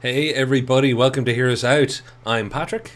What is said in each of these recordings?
Hey everybody, welcome to Hear Us Out. I'm Patrick.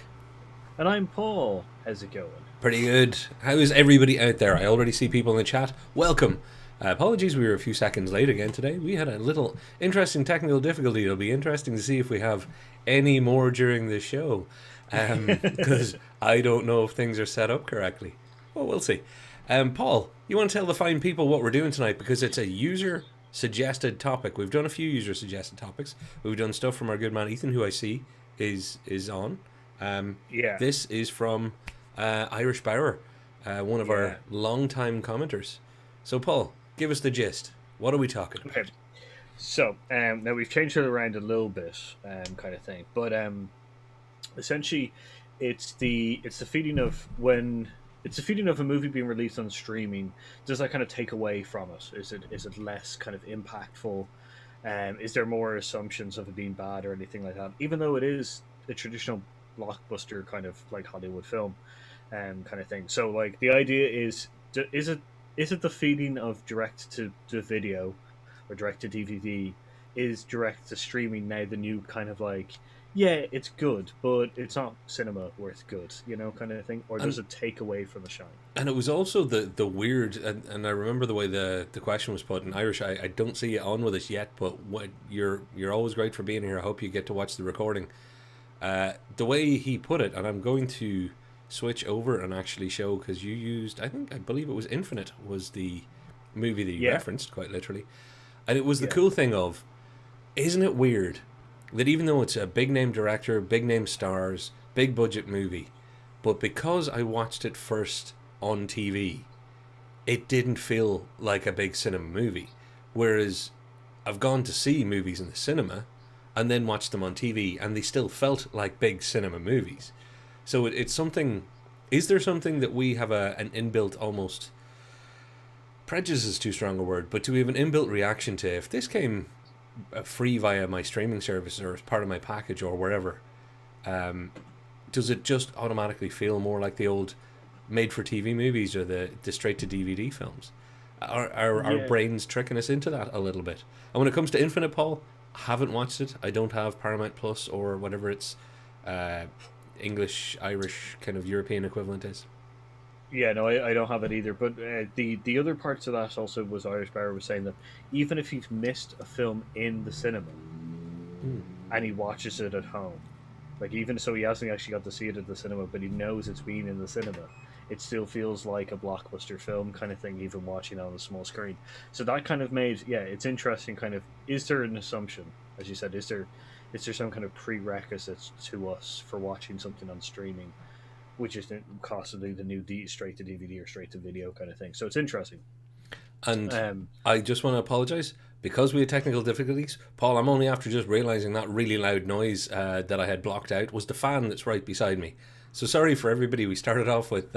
And I'm Paul. How's it going? Pretty good. How is everybody out there? I already see people in the chat. Welcome. Apologies, we were a few seconds late again today. We had a little interesting technical difficulty. It'll be interesting to see if we have any more during the show. Because I don't know if things are set up correctly. Well, we'll see. Paul, you want to tell the fine people what we're doing tonight? Because it's a user suggested topic. We've done a few user suggested topics. We've done stuff from our good man Ethan, who I see is on. Yeah, This is from Irish Bauer, one of our yeah. long-time commenters. So, Paul, give us the gist. What are we talking Okay. about? So now we've changed it around a little bit, kind of thing. But essentially, it's the feeling of when it's the feeling of a movie being released on streaming. Does that kind of take away from it? Is it less kind of impactful? Is there more assumptions of it being bad or anything like that? Even though it is a traditional blockbuster kind of like Hollywood film, kind of thing. So like the idea is it the feeling of direct to video or direct to DVD? Is direct to streaming now the new kind of like, yeah, it's good, but it's not cinema worth good, kind of thing? Or does And it take away from the shine? and it was also the weird, and I remember the way the question was put in Irish. I don't see you on with us yet, but you're always great for being here. I hope you get to watch the recording. The way he put it, and I'm going to switch over and actually show because you used, I believe it was Infinite was the movie that you Yeah, referenced quite literally, and it was the yeah, cool thing of, isn't it weird that even though it's a big name director, big name stars, big budget movie, but because I watched it first on TV, it didn't feel like a big cinema movie. Whereas I've gone to see movies in the cinema and then watched them on TV and they still felt like big cinema movies. So it's something. Is there something that we have an inbuilt almost prejudice is too strong a word, but do we have an inbuilt reaction to if this came free via my streaming service or as part of my package or wherever? Does it just automatically feel more like the old made for TV movies or the straight to DVD films? Are our yeah. brains tricking us into that a little bit? And when it comes to Infinite, Paul, I haven't watched it. I don't have Paramount Plus or whatever its uh, English, Irish kind of European equivalent is. Yeah, no, I don't have it either. But the other parts of that also was Irish Barrow was saying that even if you've missed a film in the cinema Hmm. and he watches it at home, like even so he hasn't actually got to see it at the cinema, but he knows it's been in the cinema, it still feels like a blockbuster film kind of thing, even watching it on a small screen. So that kind of made, yeah, it's interesting. Kind of, is there an assumption, as you said, is there some kind of prerequisite to us for watching something on streaming? Which is possibly the new straight to DVD or straight to video kind of thing. So it's interesting. And Um, I just want to apologise because we had technical difficulties. Paul, I'm only after just realising that really loud noise that I had blocked out was the fan that's right beside me. So sorry for everybody. We started off with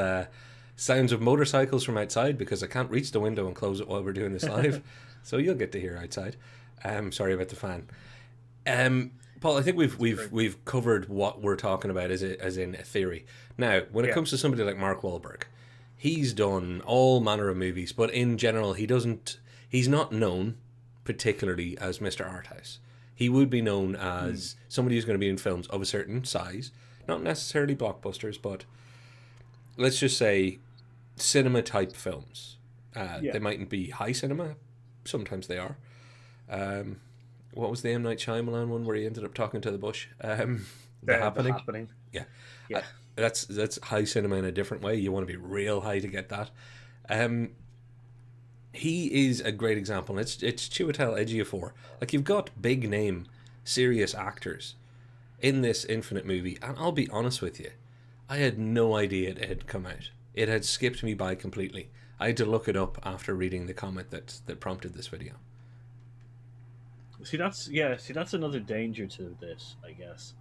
sounds of motorcycles from outside because I can't reach the window and close it while we're doing this live. So you'll get to hear outside. Sorry about the fan. Paul, I think we've it's we've great. we've covered what we're talking about as in a theory. Now, when it Yeah, comes to somebody like Mark Wahlberg, he's done all manner of movies, but in general, he doesn't. He's not known particularly as Mr. Arthouse. He would be known mm, as somebody who's going to be in films of a certain size, not necessarily blockbusters, but let's just say cinema type films. yeah. They mightn't be high cinema. Sometimes they are. Um, what was the M Night Shyamalan one where he ended up talking to the bush? The The Happening. happening. Yeah, uh, Yeah, that's high cinema in a different way. You want to be real high to get that. Um, he is a great example. It's Chiwetel Ejiofor. Like you've got big name, serious actors in this Infinite movie, and I'll be honest with you, I had no idea it had come out. It had skipped me by completely. I had to look it up after reading the comment that prompted this video. see that's another danger to this, I guess.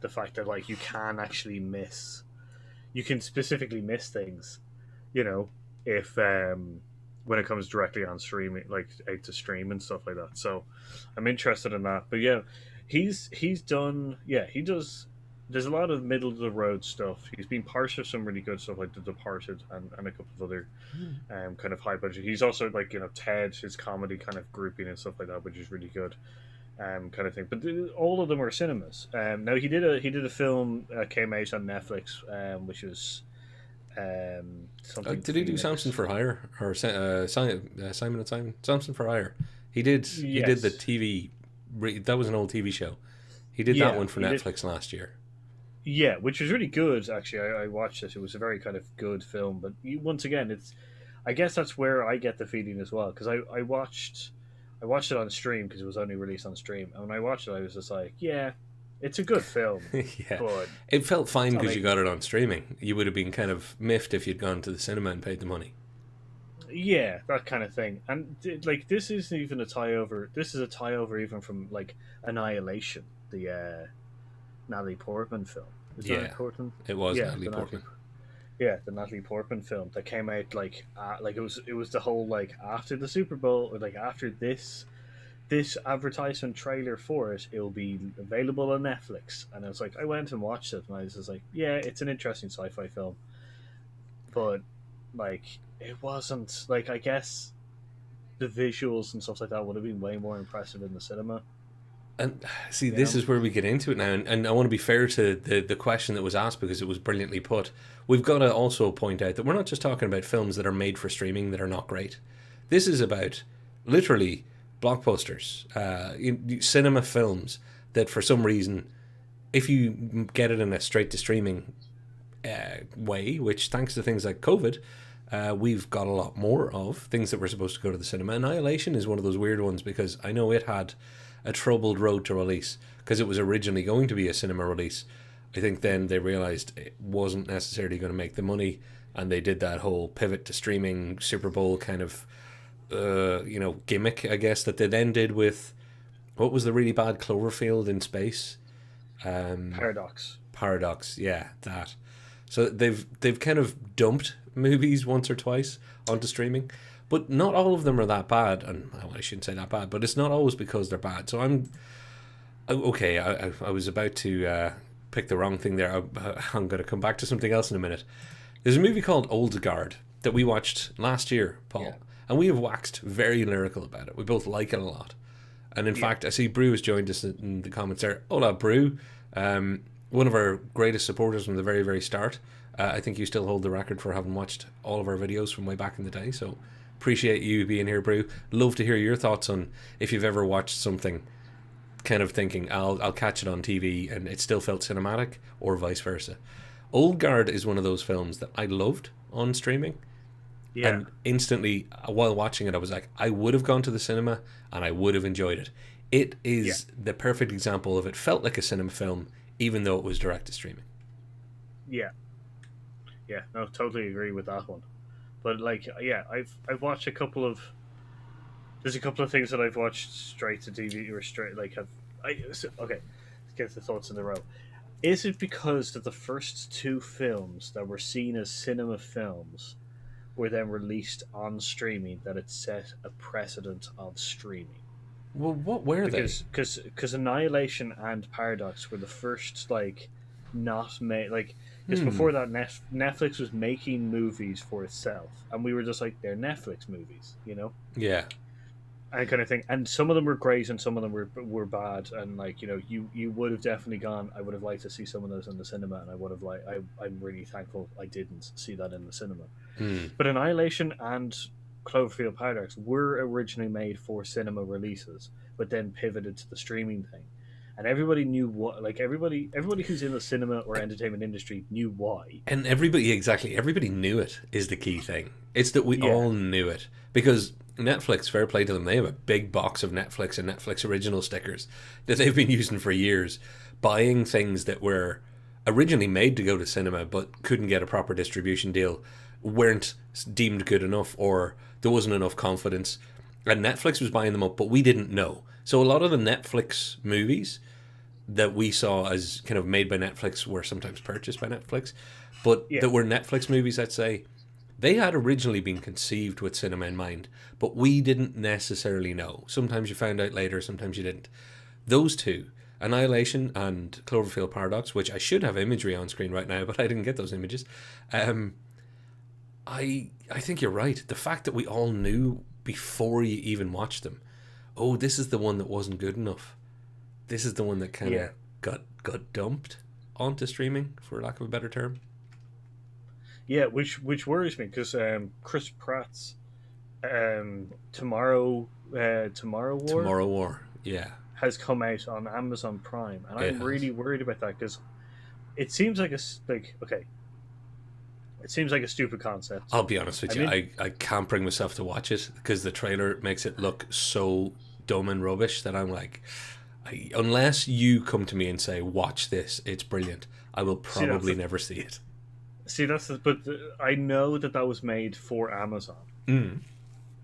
The fact that like you can specifically miss things, you know, if when it comes directly on streaming, like out to stream and stuff like that. So I'm interested in that. But yeah, he's done. Yeah, he does. There's a lot of middle of the road stuff. He's been part of some really good stuff like The Departed and a couple of other kind of high budget. He's also like Ted, his comedy kind of grouping and stuff like that, which is really good. kind of thing. But all of them are cinemas. Now he did a film came out on Netflix, which was something Did he do Samson Phoenix. for Hire or Simon and Simon? Samson for Hire. He did. He did the Yes, TV. That was an old TV show. He did that yeah, one for he did. Netflix last year. Yeah, which was really good. Actually, I watched it. It was a very kind of good film. But once again, it's I guess that's where I get the feeling as well because I watched it on stream because it was only released on stream, and when I watched it, I was just like, yeah, it's a good film, Yeah, but it felt fine I because you mean, got it on streaming. You would have been kind of miffed if you'd gone to the cinema and paid the money. yeah, that kind of thing. And like this isn't even a tie over. This is a tie over even from like Annihilation, the Natalie Portman film. Is that Yeah, important? it was Yeah, Natalie Portman. the Natalie Portman film that came out like it was the whole like after the Super Bowl or like after this advertisement trailer for it, it will be available on Netflix. And I was like, I went and watched it, and I was just like, yeah, it's an interesting sci-fi film, but like it wasn't like I guess the visuals and stuff like that would have been way more impressive in the cinema. And see, You this know? is where we get into it now, and I want to be fair to the question that was asked because it was brilliantly put. We've got to also point out that we're not just talking about films that are made for streaming that are not great. This is about literally blockbusters, cinema films that for some reason, if you get it in a straight to streaming way, which thanks to things like COVID, we've got a lot more of things that were supposed to go to the cinema. Annihilation is one of those weird ones because I know it had a troubled road to release because it was originally going to be a cinema release. I think then they realized it wasn't necessarily going to make the money, and they did that whole pivot to streaming Super Bowl kind of gimmick, I guess, that they then did with what was the really bad Cloverfield in space. Paradox. Paradox, yeah, that. So they've kind of dumped movies once or twice onto streaming, but not all of them are that bad. And well, I shouldn't say that bad, but it's not always because they're bad. So okay. I was about to pick the wrong thing there. I'm going to come back to something else in a minute. There's a movie called Old Guard that we watched last year, Paul, Yeah, and we have waxed very lyrical about it. We both like it a lot. And in yeah, fact, I see Brew has joined us in the comments there. Hola, Brew. One of our greatest supporters from the very, very start. I think you still hold the record for having watched all of our videos from way back in the day. So appreciate you being here, Brew. Love to hear your thoughts on if you've ever watched something kind of thinking, I'll catch it on TV and it still felt cinematic, or vice versa. Old Guard is one of those films that I loved on streaming, yeah, and instantly while watching it I was like, I would have gone to the cinema and I would have enjoyed it. It yeah, is the perfect example of it felt like a cinema film even though it was direct to streaming. yeah, yeah. No, totally agree with that one. But like, yeah, I've watched a couple of. There's a couple of things that I've watched straight to TV or straight like have. Okay, let's get the thoughts in a row. Is it because that the first two films that were seen as cinema films were then released on streaming that it set a precedent of streaming? Well, what were they? Because Annihilation and Paradox were the first like not made like because Hmm. before that Netflix was making movies for itself and we were just like they're Netflix movies, Yeah. and kind of thing. And some of them were great and some of them were bad. And like you would have definitely gone. I would have liked to see some of those in the cinema, and I would have like I'm really thankful I didn't see that in the cinema. Hmm. But Annihilation and Cloverfield Paradox were originally made for cinema releases, but then pivoted to the streaming thing. And everybody knew what, like everybody who's in the cinema or entertainment industry knew why. And everybody knew it is the key thing. It's that we Yeah, all knew it because Netflix, fair play to them, they have a big box of Netflix and Netflix original stickers that they've been using for years, buying things that were originally made to go to cinema but couldn't get a proper distribution deal, weren't deemed good enough, or there wasn't enough confidence, and Netflix was buying them up, but we didn't know. So a lot of the Netflix movies that we saw as kind of made by Netflix were sometimes purchased by Netflix, but yeah, that were Netflix movies, I'd say, they had originally been conceived with cinema in mind, but we didn't necessarily know. Sometimes you found out later, sometimes you didn't. Those two, Annihilation and Cloverfield Paradox, which I should have imagery on screen right now, but I didn't get those images. Um, I think you're right. The fact that we all knew before you even watched them, oh, this is the one that wasn't good enough. this is the one that kind of Yeah, got dumped onto streaming, for lack of a better term. yeah, which worries me because Chris Pratt's Tomorrow War Tomorrow War, yeah, has come out on Amazon Prime, and it I'm has. really worried about that because it seems like okay, it seems like a stupid concept. I'll be honest with I you, mean, I can't bring myself to watch it because the trailer makes it look so dumb and rubbish that I'm like, unless you come to me and say, watch this, it's brilliant, I will see that's probably never see it. I know that that was made for Amazon, Mm.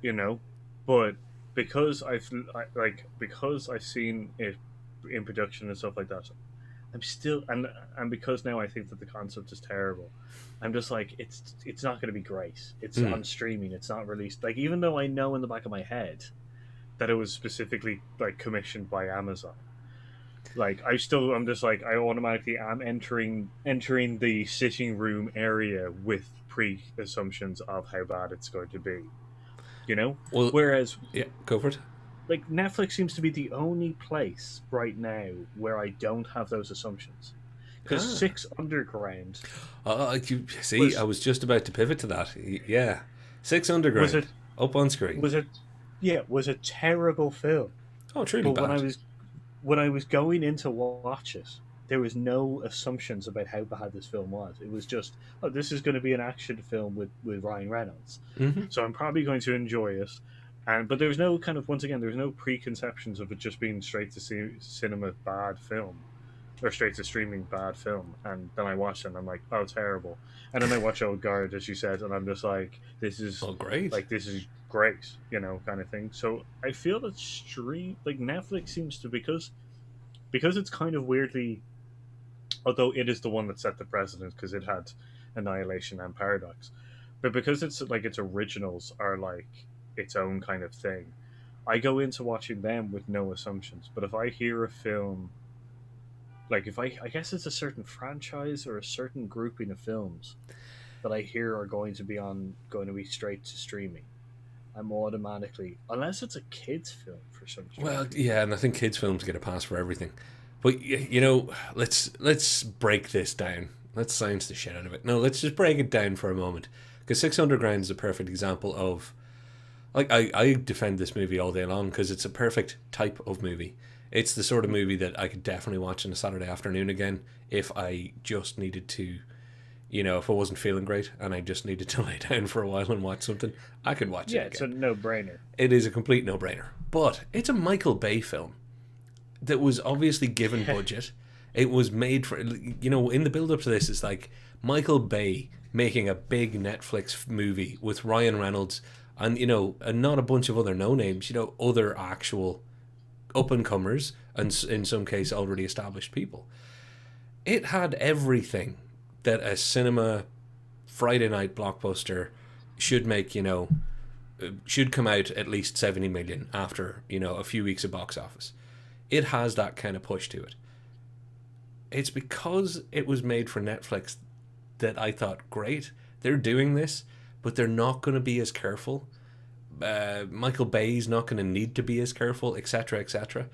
you know, but because I've seen it in production and stuff like that, I'm still and because now I think that the concept is terrible. I'm just like it's not going to be great. It's Mm. on streaming. It's not released. Like even though I know in the back of my head that it was specifically like commissioned by Amazon, like I'm just like I automatically am entering the sitting room area with pre assumptions of how bad it's going to be. You know, Well, whereas yeah, go for it. like Netflix seems to be the only place right now where I don't have those assumptions. Because Ah. Six Underground You see, I was was just about to pivot to that. Yeah. Six was Underground, a up on screen. was a yeah was a terrible film. Oh, truly But bad. when I was going in to watch it, there was no assumptions about how bad this film was. It was just, oh, this is going to be an action film with Ryan Reynolds, Hmm. so I'm probably going to enjoy it. And but there was no kind of once again there was no preconceptions of it just being straight to cinema bad film or straight to streaming bad film. And then I watched it and I'm like, oh, terrible. And then I watch Old Guard, as you said, and I'm just like, Oh, great. this is great, kind of thing. So I feel that Netflix seems to because it's kind of weirdly, although it is the one that set the precedent because it had Annihilation and Paradox, but because it's like its originals are like its own kind of thing, I go into watching them with no assumptions. But if I hear a film, like if I guess it's a certain franchise or a certain grouping of films that I hear are going to be straight to streaming, I'm automatically, unless it's a kids film for some Well, strange reason. yeah, and I think kids' films get a pass for everything. But let's break this down. Let's science the shit out of it. No, let's just break it down for a moment. Because Six Underground is a perfect example of, like, I defend this movie all day long because it's a perfect type of movie. It's the sort of movie that I could definitely watch on a Saturday afternoon again if I just needed to, if I wasn't feeling great and I just needed to lay down for a while and watch something, I could watch Yeah, it it's a again. no-brainer. It is a complete no-brainer. But it's a Michael Bay film that was obviously given budget. It was made for, in the build up to this, it's like Michael Bay making a big Netflix movie with Ryan Reynolds and not a bunch of other no names, other actual up and comers and in some case already established people. It had everything that a cinema Friday night blockbuster should make, should come out at least 70 million after, a few weeks of box office. It has that kind of push to it. It's because it was made for Netflix that I thought, great, they're doing this, but they're not going to be as careful. Michael Bay's not going to need to be as careful, etc., etc.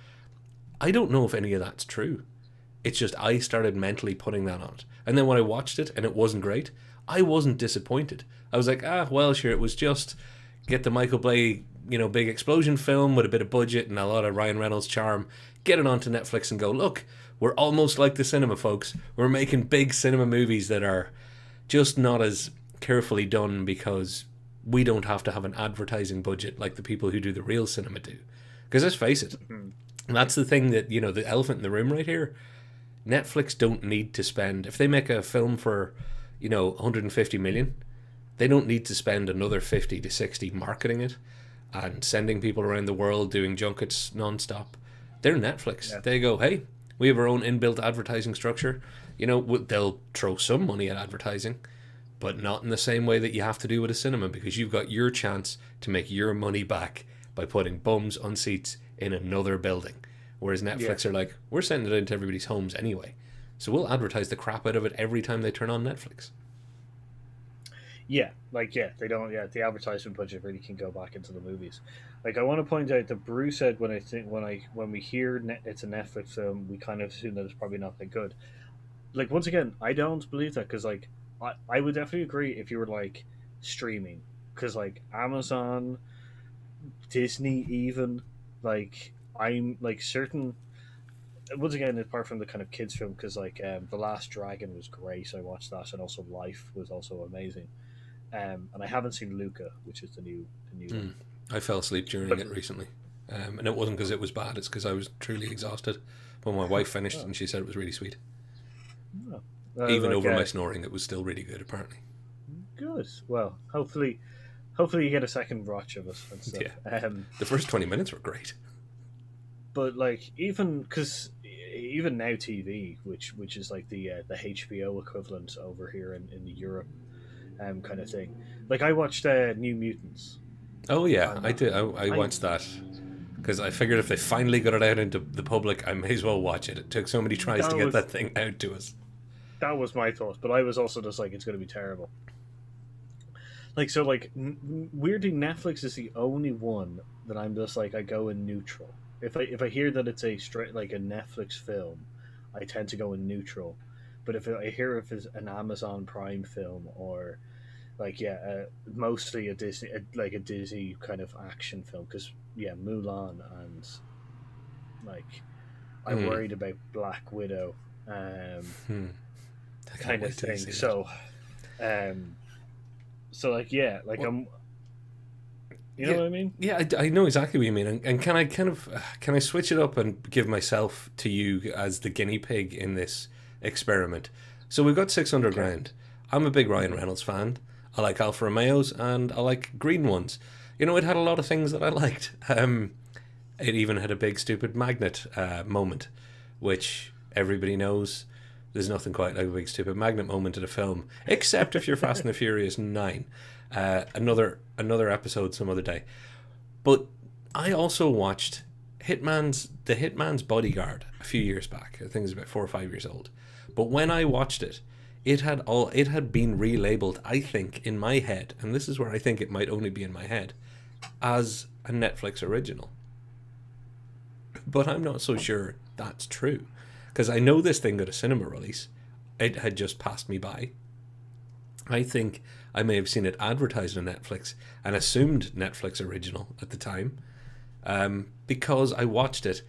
I don't know if any of that's true. It's just I started mentally putting that on it. And then when I watched it and it wasn't great, I wasn't disappointed. I was like, well, sure, it was just get the Michael Bay, big explosion film with a bit of budget and a lot of Ryan Reynolds charm, get it onto Netflix and go, look, we're almost like the cinema, folks. We're making big cinema movies that are just not as carefully done because we don't have to have an advertising budget like the people who do the real cinema do. Because let's face it, Mhm. that's the thing that, the elephant in the room right here. Netflix don't need to spend, if they make a film for, 150 million, they don't need to spend another 50 to 60 marketing it and sending people around the world doing junkets nonstop. They're Netflix. Yeah. They go, hey, we have our own inbuilt advertising structure. They'll throw some money at advertising, but not in the same way that you have to do with a cinema because you've got your chance to make your money back by putting bums on seats in another building. Whereas Netflix Yeah. are like, we're sending it into everybody's homes anyway. So we'll advertise the crap out of it every time they turn on Netflix. Yeah, like yeah, they don't. Yeah, the advertisement budget really can go back into the movies. Like I want to point out that Bruce said when we hear it's a Netflix film, we kind of assume that it's probably not that good. Like once again, I don't believe that because like I would definitely agree if you were like streaming because like Amazon, Disney, even like I'm like certain. Once again, apart from the kind of kids film, because like the Last Dragon was great, I watched that, and also Life was also amazing. And I haven't seen Luca, which is the new one. I fell asleep during But it recently, and it wasn't because it was bad. It's because I was truly exhausted. But my wife finished, oh, and she said it was really sweet. oh. Even Like over my snoring, it was still really good. Apparently, good. Well, hopefully you get a second watch of it and stuff. yeah. The first 20 minutes were great. But like even because even now TV, which is like the HBO equivalent over here in Europe, kind of thing. Like I watched New Mutants. Oh yeah, And I did. I watched that because I figured if they finally got it out into the public, I may as well watch it. It took so many tries to get that thing out to us. that was my thought, but I was also just like it's going to be terrible. Like so, like weirdly, Netflix is the only one that I'm just like I go in neutral. If I hear that it's a straight like a Netflix film, I tend to go in neutral. But if I hear if it's an Amazon Prime film or like yeah, mostly a Disney like a Disney kind of action film because yeah, Mulan and like I'm Hmm. worried about Black Widow, Hmm. I can't kind of wait till you thing. see that. Um, so like yeah, like Well, you know yeah, what I mean? yeah, I know exactly what you mean. And can I kind of can I switch it up and give myself to you as the guinea pig in this experiment? So we've got 600 Okay. grand. I'm a big Ryan Mm-hmm. Reynolds fan. I like Alfa Romeos and I like green ones. You know, it had a lot of things that I liked. It even had a big stupid magnet moment, which everybody knows. There's nothing quite like a big stupid magnet moment in a film, except if you're Fast and the Furious 9. Another episode some other day. But I also watched The Hitman's Bodyguard a few years back. I think it's about 4 or 5 years old. But when I watched it, it had been relabeled, I think, in my head, and this is where I think it might only be in my head, as a Netflix original. But I'm not so sure that's true. Because I know this thing got a cinema release. It had just passed me by. I think I may have seen it advertised on Netflix and assumed Netflix original at the time, because I watched it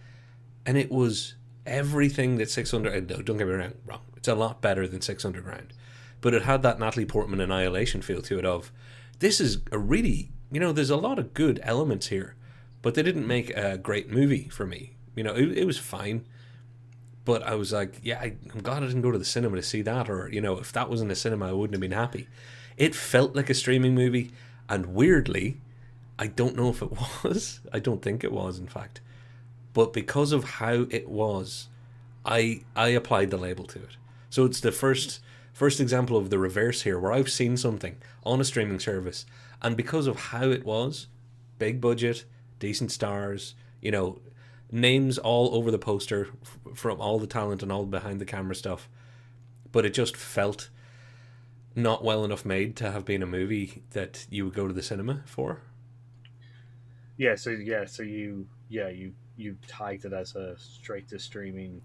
and it was everything that 600. No, don't get me wrong. It's a lot better than 600 grand. But it had that Natalie Portman Annihilation feel to it of this is a really, there's a lot of good elements here, but they didn't make a great movie for me. It was fine. But I was like, yeah, I'm glad I didn't go to the cinema to see that. Or, if that was in the cinema, I wouldn't have been happy. It felt like a streaming movie. And weirdly, I don't know if it was. I don't think it was, in fact. But because of how it was, I applied the label to it. So it's the first example of the reverse here, where I've seen something on a streaming service. And because of how it was, big budget, decent stars, names all over the poster from all the talent and all behind the camera stuff, but it just felt not well enough made to have been a movie that you would go to the cinema for. So you tagged it as a straight to streaming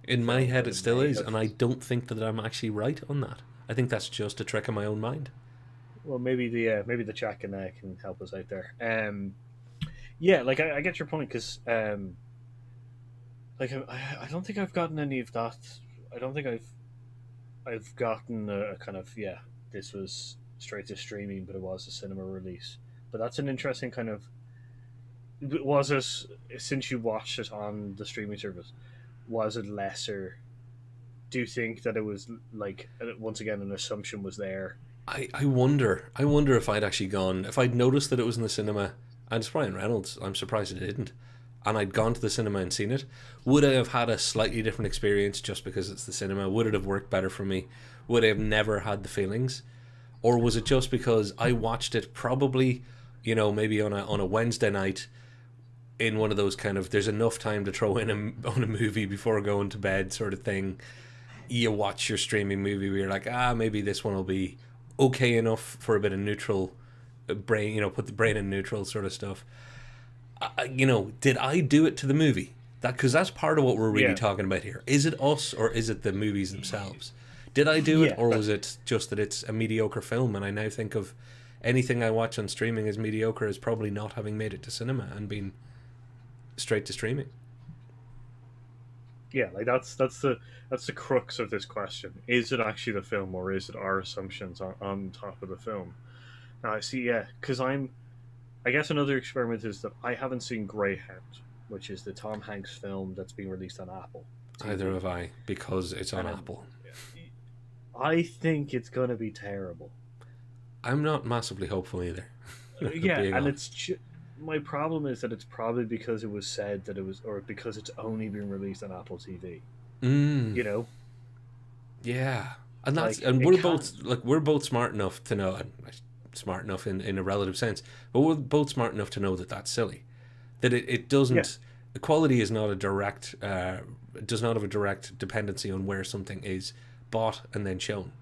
In my film, head, but it it still may is, have. and I don't think that I'm actually right on that. I think that's just a trick of my own mind. Well, maybe the chat can help us out there. Yeah, like I get your point because like I don't think I've gotten any of that. I don't think I've gotten a kind of yeah. This was straight to streaming, but it was a cinema release. But that's an interesting kind of. Was it since you watched it on the streaming service? Was it lesser? Do you think that it was like once again an assumption was there? I wonder if I'd actually gone, if I'd noticed that it was in the cinema, and it's Ryan Reynolds, I'm surprised it didn't, and I'd gone to the cinema and seen it, would I have had a slightly different experience just because it's the cinema? Would it have worked better for me? Would I have never had the feelings? Or was it just because I watched it probably, maybe on a Wednesday night in one of those kind of there's enough time to throw in on a movie before going to bed sort of thing. You watch your streaming movie where you're like, maybe this one will be okay enough for a bit of neutral brain, put the brain in neutral sort of stuff. Did I do it to the movie? Because that's part of what we're really Yeah, talking about here. Is it us or is it the movies themselves? Did I do it, yeah. or was it just that it's a mediocre film? And I now think of anything I watch on streaming as mediocre as probably not having made it to cinema and been straight to streaming. Yeah, like that's the crux of this question. Is it actually the film, or is it our assumptions on top of the film? Now I see, yeah, because I guess another experiment is that I haven't seen Greyhound, which is the Tom Hanks film that's being released on Apple Either TV. have I, because it's on And Apple. I think it's gonna be terrible. I'm not massively hopeful either. Yeah, Being and honest. my problem is that it's probably because it was said that it was, or because it's only been released on Apple TV. Mm, You know, yeah, and that's like and it we're can't. both we're both smart enough to know, and smart enough in a relative sense, but we're both smart enough to know that that's silly. That it Yeah, doesn't. Quality is not a direct. Does not have a direct dependency on where something is bought and then shown.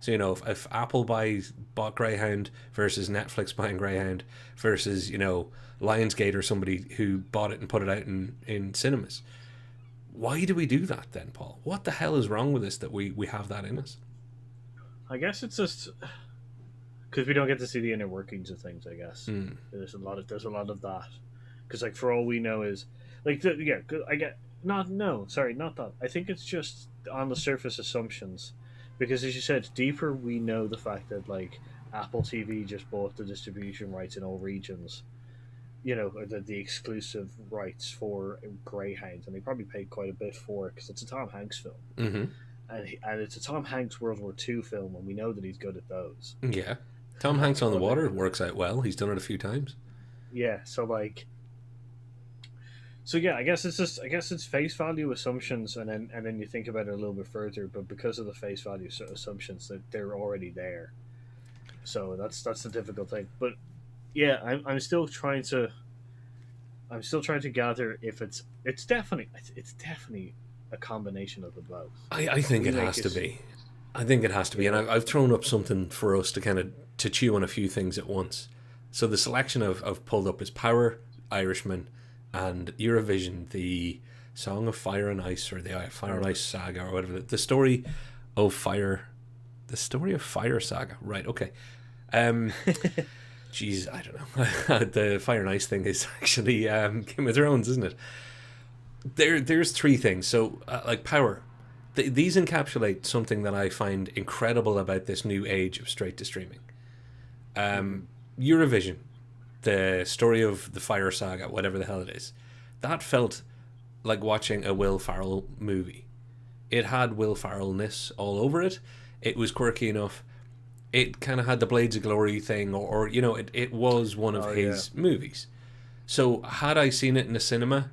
So if Apple bought Greyhound versus Netflix buying Greyhound versus Lionsgate or somebody who bought it and put it out in cinemas, why do we do that then, Paul? What the hell is wrong with us that we have that in us? I guess it's just because we don't get to see the inner workings of things. I guess Mm. there's a lot of that. Because like for all we know is like yeah, I get not no sorry not that. I think it's just on the surface assumptions, because as you said, deeper we know the fact that like Apple TV just bought the distribution rights in all regions. Or the exclusive rights for Greyhound, and they probably paid quite a bit for it because it's a Tom Hanks film, Mm-hmm. and it's a Tom Hanks World War II film, and we know that he's good at those. Yeah. Tom Hanks on the But water works out well. He's done it a few times. yeah, so like, so yeah, I guess it's face value assumptions, and then you think about it a little bit further, but because of the face value assumptions that they're already there, so that's the difficult thing. But yeah, I'm still trying to gather if it's definitely a combination of the both. I The think it remake has to is be. I think it has to be, and yeah. I've thrown up something for us to kind of to chew on a few things at once. So the selection of pulled up is Power, Irishman, and Eurovision, the Song of Fire and Ice, or the Fire and Ice Saga, or whatever. The story of Fire, the story of Fire Saga. Right? Okay. Um, Jeez, I don't know. The Fire and Ice thing is actually Game of Thrones, isn't it? There's three things. So like Power. These encapsulate something that I find incredible about this new age of straight to streaming. Hmm. Eurovision, the story of the Fire Saga, whatever the hell it is, that felt like watching a Will Ferrell movie. It had Will Ferrellness all over it. It was quirky enough. It kind of had the Blades of Glory thing, it was one of Oh yeah. his movies. So had I seen it in a cinema,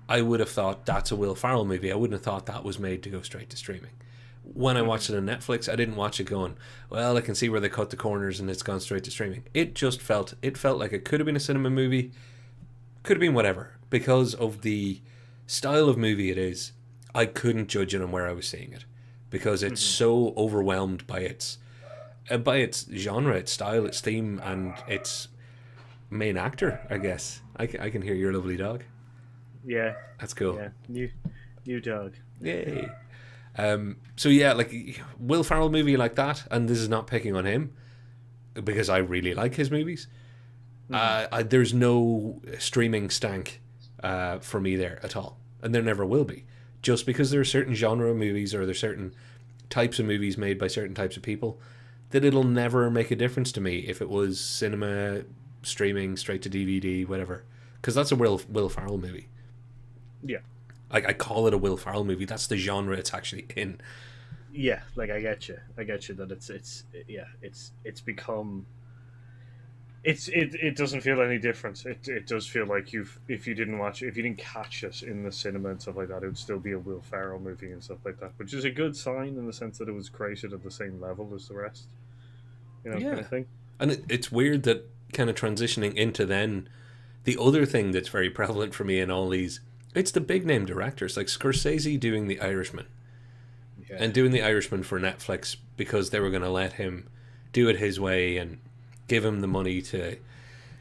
I would have thought that's a Will Ferrell movie. I wouldn't have thought that was made to go straight to streaming. When I Hmm. watched it on Netflix, I didn't watch it going, well, I can see where they cut the corners and it's gone straight to streaming. It felt like it could have been a cinema movie, could have been whatever. Because of the style of movie it is, I couldn't judge it on where I was seeing it. Because it's Hmm. so overwhelmed by its genre, its style, its theme, and its main actor, I guess. I can hear your lovely dog. Yeah, That's cool. yeah. New dog. Yay. So yeah, like Will Ferrell movie like that, and this is not picking on him because I really like his movies. Hmm. There's no streaming stank for me there at all, and there never will be. Just because there are certain genre of movies or there's certain types of movies made by certain types of people, that it'll never make a difference to me if it was cinema, streaming, straight to DVD, whatever. Because that's a Will Ferrell movie. Yeah. I call it a Will Ferrell movie. That's the genre it's actually in. Yeah, like I get you that it's become it doesn't feel any different. It does feel like if you didn't catch it in the cinema and stuff like that, it would still be a Will Ferrell movie and stuff like that, which is a good sign in the sense that it was created at the same level as the rest, kind Yeah. of thing. And it's weird that kind of transitioning into then the other thing that's very prevalent for me in all these, it's the big name directors like Scorsese doing The Irishman Yeah. and doing The Irishman for Netflix because they were going to let him do it his way and give him the money to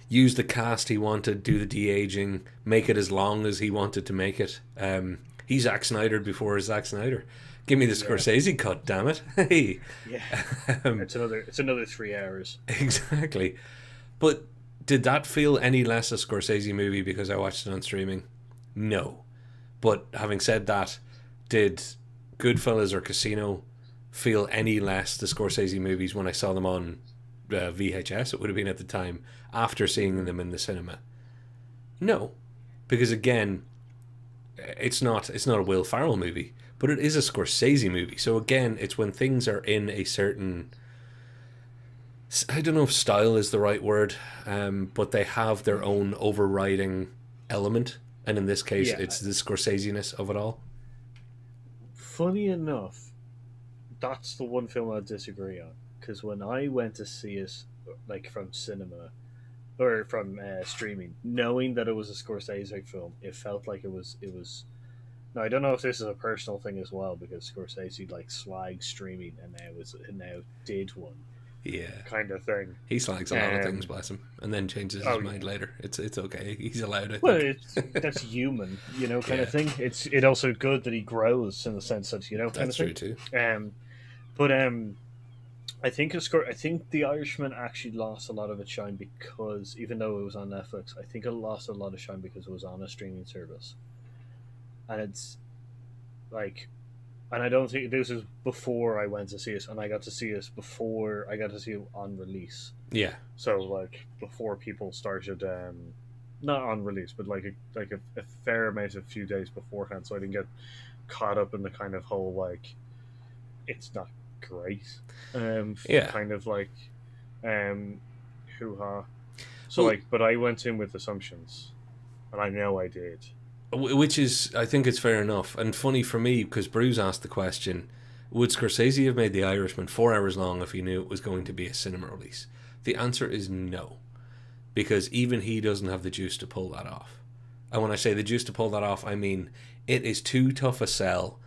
use the cast he wanted, do the de-aging, make it as long as he wanted to make it. He's Zack Snyder before Zack Snyder. Give me the Scorsese cut, damn it. Hey. Yeah. It's another 3 hours. Exactly. But did that feel any less a Scorsese movie because I watched it on streaming? No. But having said that, did Goodfellas or Casino feel any less the Scorsese movies when I saw them on VHS? It would have been at the time after seeing them in the cinema. No. Because again, it's not a Will Ferrell movie, but it is a Scorsese movie. So again, it's when things are in a certain, I don't know if style is the right word, but they have their own overriding element, and in this case, it's the Scorsese-ness of it all. Funny enough, that's the one film I disagree on, because when I went to see it, like from cinema or from streaming, knowing that it was a Scorsese film, it felt like it was. Now I don't know if this is a personal thing as well, because Scorsese like slags streaming and now did one. Yeah, kind of thing. He slags a lot of things, bless him, and then changes his mind later. It's okay. He's allowed. That's human, kind of thing. It's also good that he grows in the sense that that's true too. But I think The Irishman actually lost a lot of its shine because even though it was on Netflix, I think it lost a lot of shine because it was on a streaming service, and it's like. And I don't think this is before I went to see it, and I got to see it before I got to see it on release. Yeah. So like before people started, not on release, but like a fair amount of few days beforehand, so I didn't get caught up in the kind of whole like it's not great, kind of like hoo-ha. So but I went in with assumptions, and I know I did. Which is, I think it's fair enough. And funny for me, because Bruce asked the question, would Scorsese have made The Irishman 4 hours long if he knew it was going to be a cinema release? The answer is no. Because even he doesn't have the juice to pull that off. And when I say the juice to pull that off, I mean it is too tough a sell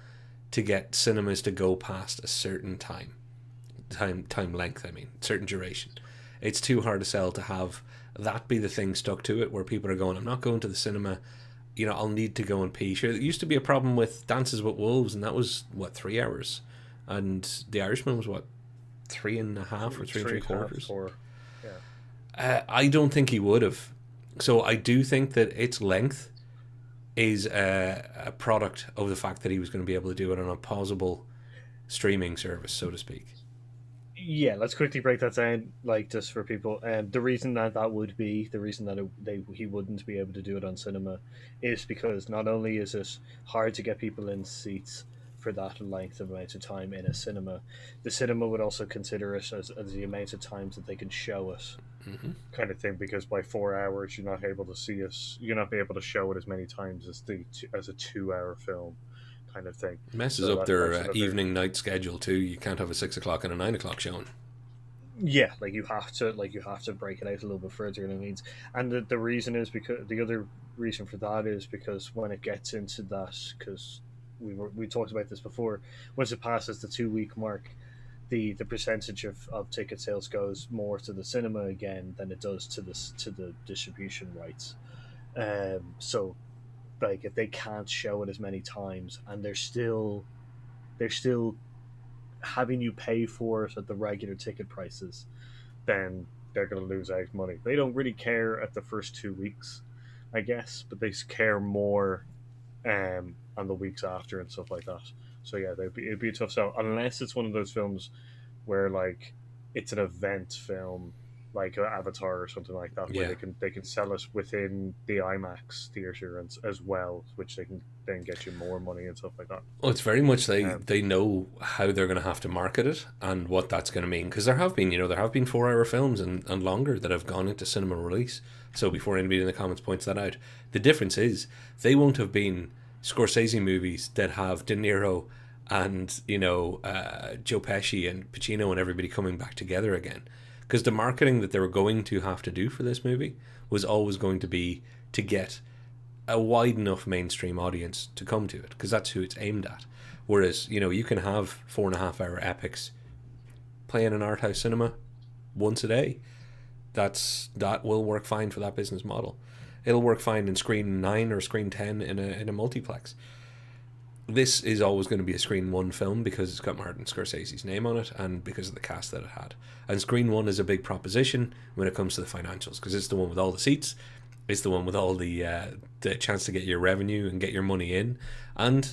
to get cinemas to go past a certain time length, certain duration. It's too hard to sell to have that be the thing stuck to it, where people are going, I'm not going to the cinema, I'll need to go and pee. Sure, there used to be a problem with Dances with Wolves, and that was, 3 hours? And The Irishman was, 3.5 or 3.75? 4. Yeah. I don't think he would have. So I do think that its length is a product of the fact that he was going to be able to do it on a pausable streaming service, so to speak. Yeah, let's quickly break that down, like, just for people. The reason that would be, the reason that he wouldn't be able to do it on cinema is because not only is it hard to get people in seats for that length of amount of time in a cinema, the cinema would also consider it as the amount of times that they can show it, kind of thing, because by 4 hours you're not able to see it, you're not be able to show it as many times as a 2-hour film. Kind of thing. Messes up their evening night schedule too. You can't have a 6 o'clock and a 9 o'clock showing. Yeah, you have to break it out a little bit further than it needs. And the reason is because the other reason for that is because when it gets into that, because we talked about this before, once it passes the 2-week mark, the percentage of ticket sales goes more to the cinema again than it does to the distribution rights. So. Like if they can't show it as many times and they're still having you pay for it at the regular ticket prices, then they're going to lose out money. They don't really care at the first 2 weeks, I guess, but they care more on the weeks after and stuff like that. So yeah, it'd be a tough sell unless it's one of those films where like it's an event film, like Avatar or something like that, where they can sell it within the IMAX theater as well, which they can then get you more money and stuff like that. Well, it's very much they know how they're going to have to market it and what that's going to mean, because there have been 4-hour films and longer that have gone into cinema release. So before anybody in the comments points that out, the difference is they won't have been Scorsese movies that have De Niro and Joe Pesci and Pacino and everybody coming back together again. Because the marketing that they were going to have to do for this movie was always going to be to get a wide enough mainstream audience to come to it, because that's who it's aimed at. Whereas, you can have 4.5-hour epics playing in art house cinema, once a day, that will work fine for that business model. It'll work fine in screen 9 or screen 10 in a multiplex. This is always going to be a screen 1 film because it's got Martin Scorsese's name on it and because of the cast that it had. And screen 1 is a big proposition when it comes to the financials because it's the one with all the seats, it's the one with all the chance to get your revenue and get your money in. And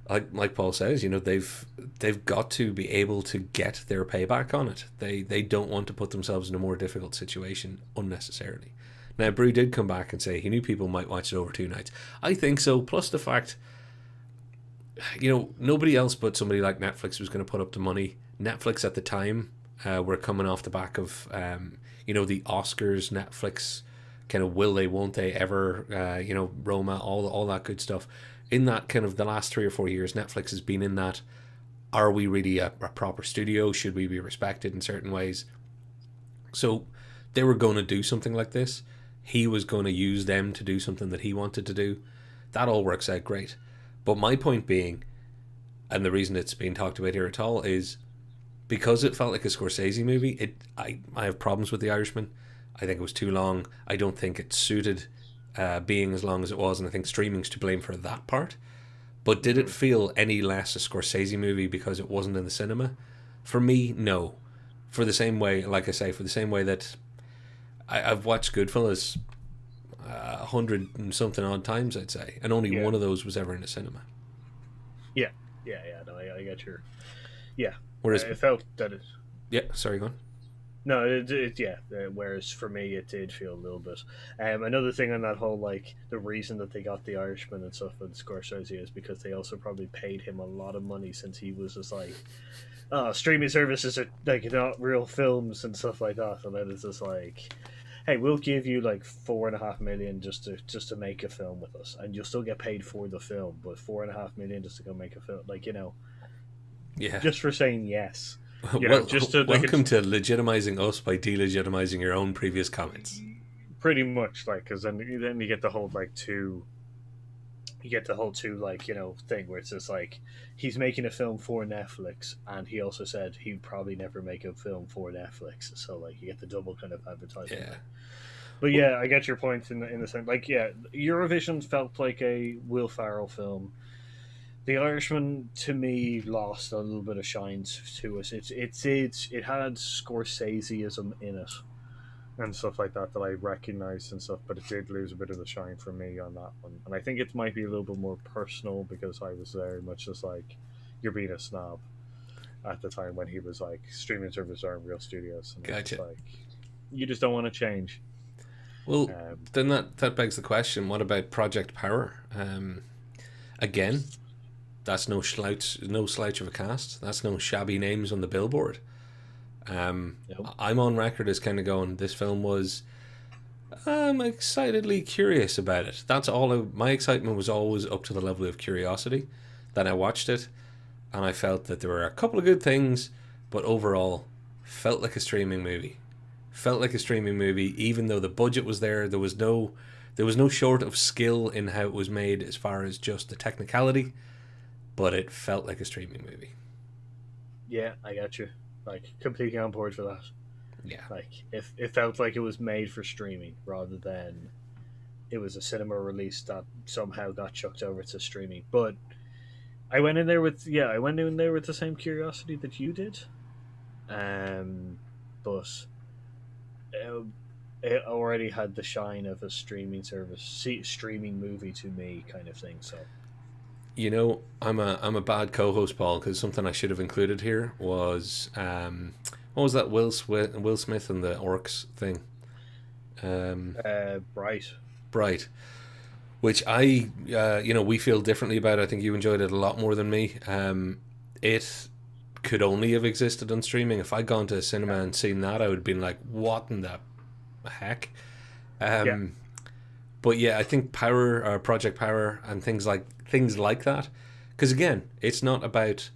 like Paul says, they've got to be able to get their payback on it. They don't want to put themselves in a more difficult situation unnecessarily. Now, Brew did come back and say he knew people might watch it over 2 nights. I think so, plus the fact, nobody else but somebody like Netflix was going to put up the money. Netflix at the time were coming off the back of, the Oscars, Netflix, kind of will they, won't they ever, Roma, all that good stuff. In that kind of the last 3 or 4 years, Netflix has been in that, are we really a proper studio? Should we be respected in certain ways? So they were going to do something like this. He was going to use them to do something that he wanted to do. That all works out great. But my point being, and the reason it's being talked about here at all, is because it felt like a Scorsese movie. I have problems with The Irishman. I think it was too long. I don't think it suited being as long as it was, and I think streaming's to blame for that part. But did it feel any less a Scorsese movie because it wasn't in the cinema? For me, no. For the same way, like I say, for the same way that I've watched Goodfellas 100 and something odd times, I'd say, and only one of those was ever in a cinema. Yeah. No, I get your. Yeah. Whereas it felt that it. Yeah, sorry, go on. No, whereas for me, it did feel a little bit. Another thing on that whole, the reason that they got The Irishman and stuff with Scorsese is because they also probably paid him a lot of money since he was just streaming services are not real films and stuff like that. And then it's just hey, we'll give you $4.5 million just to make a film with us, and you'll still get paid for the film, but $4.5 million just to go make a film, yeah, just for saying yes. Welcome to legitimizing us by delegitimizing your own previous comments. Pretty much, because then you get the whole two thing where it's just he's making a film for Netflix, and he also said he'd probably never make a film for Netflix, so you get the double kind of advertising. Yeah. But I get your point in the sense Eurovision felt like a Will Ferrell film. The Irishman, to me, lost a little bit of shine to us. It had Scorseseism in it and stuff like that I recognized and stuff, but it did lose a bit of the shine for me on that one. And I think it might be a little bit more personal because I was very much just you're being a snob at the time when he was streaming services aren't real studios. And gotcha. You just don't want to change. Well, then that begs the question: what about Project Power? Again, that's no slouch of a cast. That's no shabby names on the billboard. Nope. I'm on record as kind of going, this film was, I'm excitedly curious about it. That's all. My excitement was always up to the level of curiosity. Then I watched it, and I felt that there were a couple of good things, but overall, felt like a streaming movie. Even though the budget was there. There was no short of skill in how it was made as far as just the technicality, but it felt like a streaming movie. Yeah, I got you. Completely on board for that. Yeah. If it felt like it was made for streaming rather than it was a cinema release that somehow got chucked over to streaming. But I went in there with the same curiosity that you did. But it already had the shine of a streaming service, streaming movie to me kind of thing, so I'm a bad co-host, Paul, because something I should have included here was what was that Will Smith and the orcs thing? Bright, which I we feel differently about. I think you enjoyed it a lot more than me. It could only have existed on streaming. If I'd gone to a cinema and seen that, I would have been like, what in the heck? But I think Project Power and things like that, because again, it's not about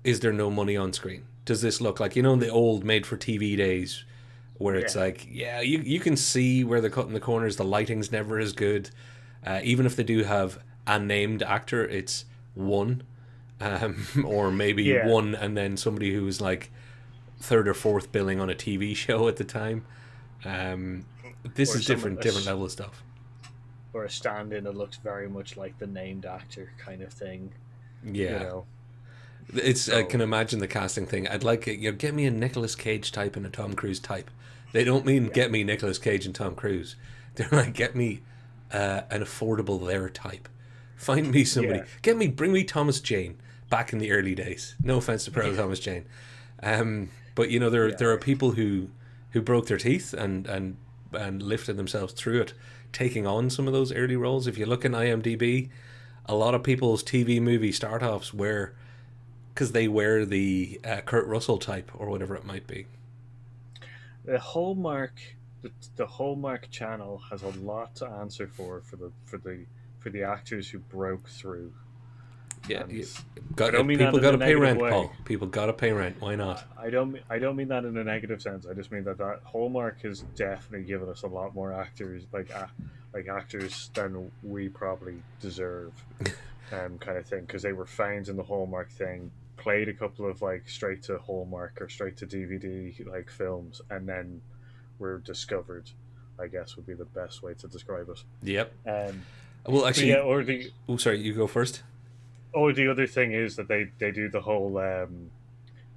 is there no money on screen. Does this look like the old made for TV days where it's you can see where they're cutting the corners, the lighting's never as good, even if they do have a named actor, it's one or maybe one and then somebody who's third or fourth billing on a TV show at the time. This Or is different level of stuff. or a stand-in that looks very much like the named actor kind of thing. You Yeah. know, It's I so can imagine the casting thing. I'd like it. Get me a Nicolas Cage type and a Tom Cruise type. They don't mean yeah, get me Nicolas Cage and Tom Cruise. They're like get me an affordable there type. Find me somebody. yeah, Bring me Thomas Jane back in the early days. No offense to Pro Thomas Jane, but yeah, there are people who broke their teeth and lifted themselves through it, taking on some of those early roles. If you look in IMDb, a lot of people's TV movie start offs were because they wear the Kurt Russell type or whatever it might be. the the Hallmark channel has a lot to answer for the actors who broke through. Yeah, And I got don't mean that people in got a to pay negative rent, way. Paul. People got to pay rent. Why not? I don't mean that in a negative sense. I just mean that Hallmark has definitely given us a lot more actors like actors than we probably deserve, kind of thing, because they were found in the Hallmark thing, played a couple of like straight to Hallmark or straight to DVD like films, and then were discovered. I guess would be the best way to describe it. Yep. Um, Well, but yeah, actually, oh, sorry, you go first. the other thing is that they do the whole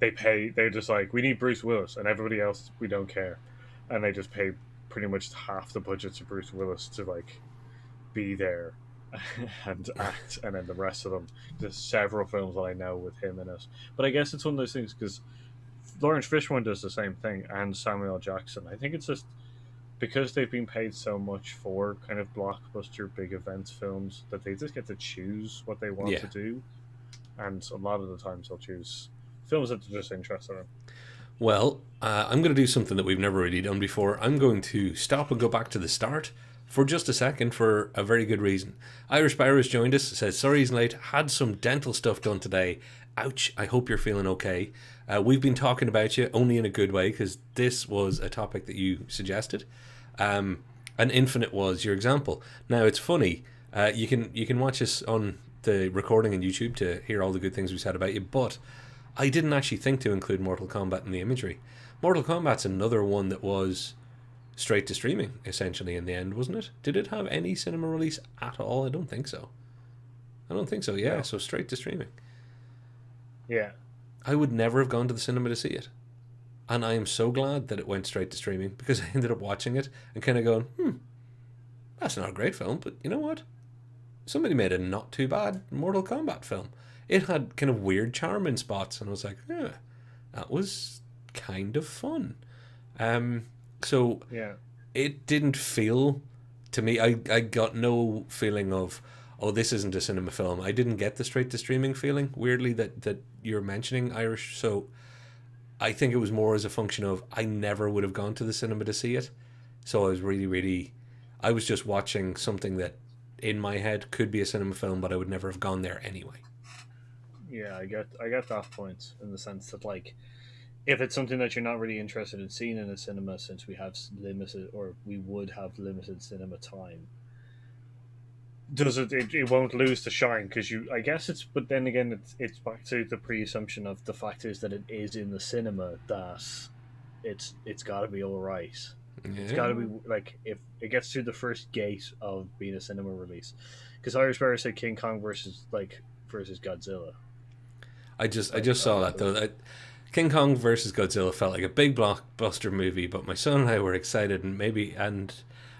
they're just like, we need Bruce Willis, and everybody else we don't care, and they just pay pretty much half the budget to Bruce Willis to like be there and act, and then the rest of them, there's several films that I know with him in it. But I guess it's one of those things because Lawrence Fishburne does the same thing, and Samuel L. Jackson. I think it's just because they've been paid so much for kind of blockbuster big events films that they just get to choose what they want Yeah. to do, and a lot of the times they'll choose films that they're just interested in. Well, I'm going to do something that we've never really done before. I'm going to stop and go back to the start for just a second for a very good reason. Irish Barrows joined us, says, sorry he's late, had some dental stuff done today. Ouch, I hope you're feeling okay. We've been talking about you, only in a good way, because this was a topic that you suggested. And Infinite was your example. Now, it's funny, you can watch us on the recording on YouTube to hear all the good things we said about you, but I didn't actually think to include Mortal Kombat in the imagery. Mortal Kombat's another one that was straight to streaming, essentially, in the end, wasn't it? Did it have any cinema release at all? I don't think so. Yeah, No. so straight to streaming. Yeah, I would never have gone to the cinema to see it. And I am so glad that it went straight to streaming, because I ended up watching it and kind of going, that's not a great film, but you know what? Somebody made a not too bad Mortal Kombat film. It had kind of weird charm in spots, and I was like, that was kind of fun. So yeah, it didn't feel, to me, I got no feeling of, oh, this isn't a cinema film. I didn't get the straight to streaming feeling, weirdly, that you're mentioning, Irish. So I think it was more as a function of I never would have gone to the cinema to see it. So I was I was just watching something that in my head could be a cinema film, but I would never have gone there anyway. yeah. I get that point in the sense that like, if it's something that you're not really interested in seeing in a cinema, since we have limited, or we would have limited cinema time, does it won't lose the shine, because you, I guess it's, but then again it's back to the pre-assumption of the fact is that it is in the cinema, that it's got to be all right. It's got to be like, if it gets through the first gate of being a cinema release, because Irish Bear said King Kong versus Godzilla. I just saw that though. King Kong versus Godzilla felt like a big blockbuster movie, but my son and I were excited, and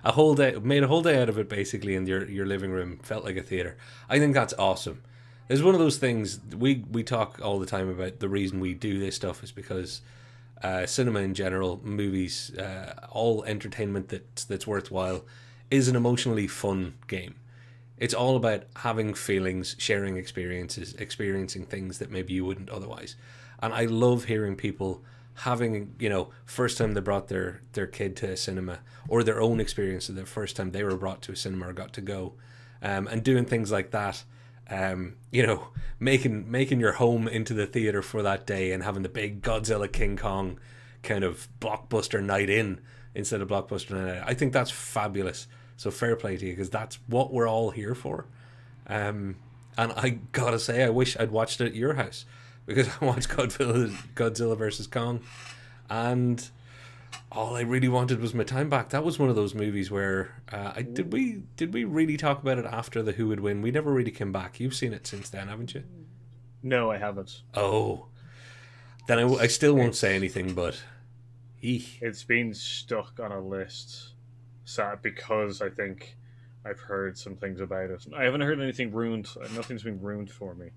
a whole day made a whole day out of it basically in your living room. Felt like a theater. I think that's awesome. It's one of those things we talk all the time about. The reason we do this stuff is because cinema in general, movies, all entertainment that's worthwhile, is an emotionally fun game. It's all about having feelings, sharing experiences, experiencing things that maybe you wouldn't otherwise. And I love hearing people having, first time they brought their kid to a cinema, or their own experience of the first time they were brought to a cinema or got to go, and doing things like that. Making your home into the theater for that day and having the big Godzilla King Kong kind of blockbuster night in instead of blockbuster night out. I think that's fabulous. So fair play to you, because that's what we're all here for. And I gotta say, I wish I'd watched it at your house, because I watched Godzilla versus Kong, and all I really wanted was my time back. That was one of those movies where did we really talk about it after the Who Would Win? We never really came back. You've seen it since then, haven't you? No, I haven't. Oh, then I still won't say anything. But it's been stuck on a list, sad because I think I've heard some things about it. I haven't heard anything ruined. Nothing's been ruined for me.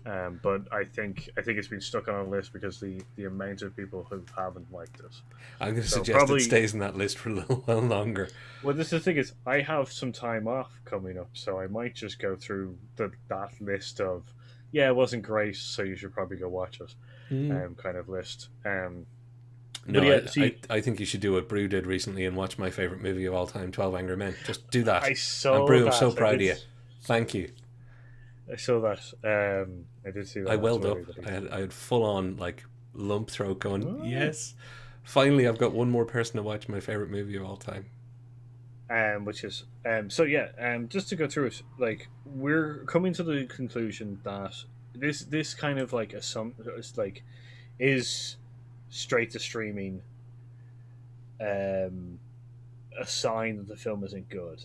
But I think it's been stuck on a list because the amount of people who haven't liked it. I'm going to suggest it stays in that list for a little while longer. Well, the thing is, I have some time off coming up, so I might just go through that list of, yeah, it wasn't great, so you should probably go watch it, kind of list. No, yeah, I think you should do what Brew did recently and watch my favourite movie of all time, 12 Angry Men. Just do that. I saw and Brew, that. I'm so proud of you. Thank you. I saw that. I did see that. I welled up. I had full on like lump throat going, yes. Finally, I've got one more person to watch my favourite movie of all time. Which is just to go through it, like we're coming to the conclusion that this kind of like is straight to streaming a sign that the film isn't good.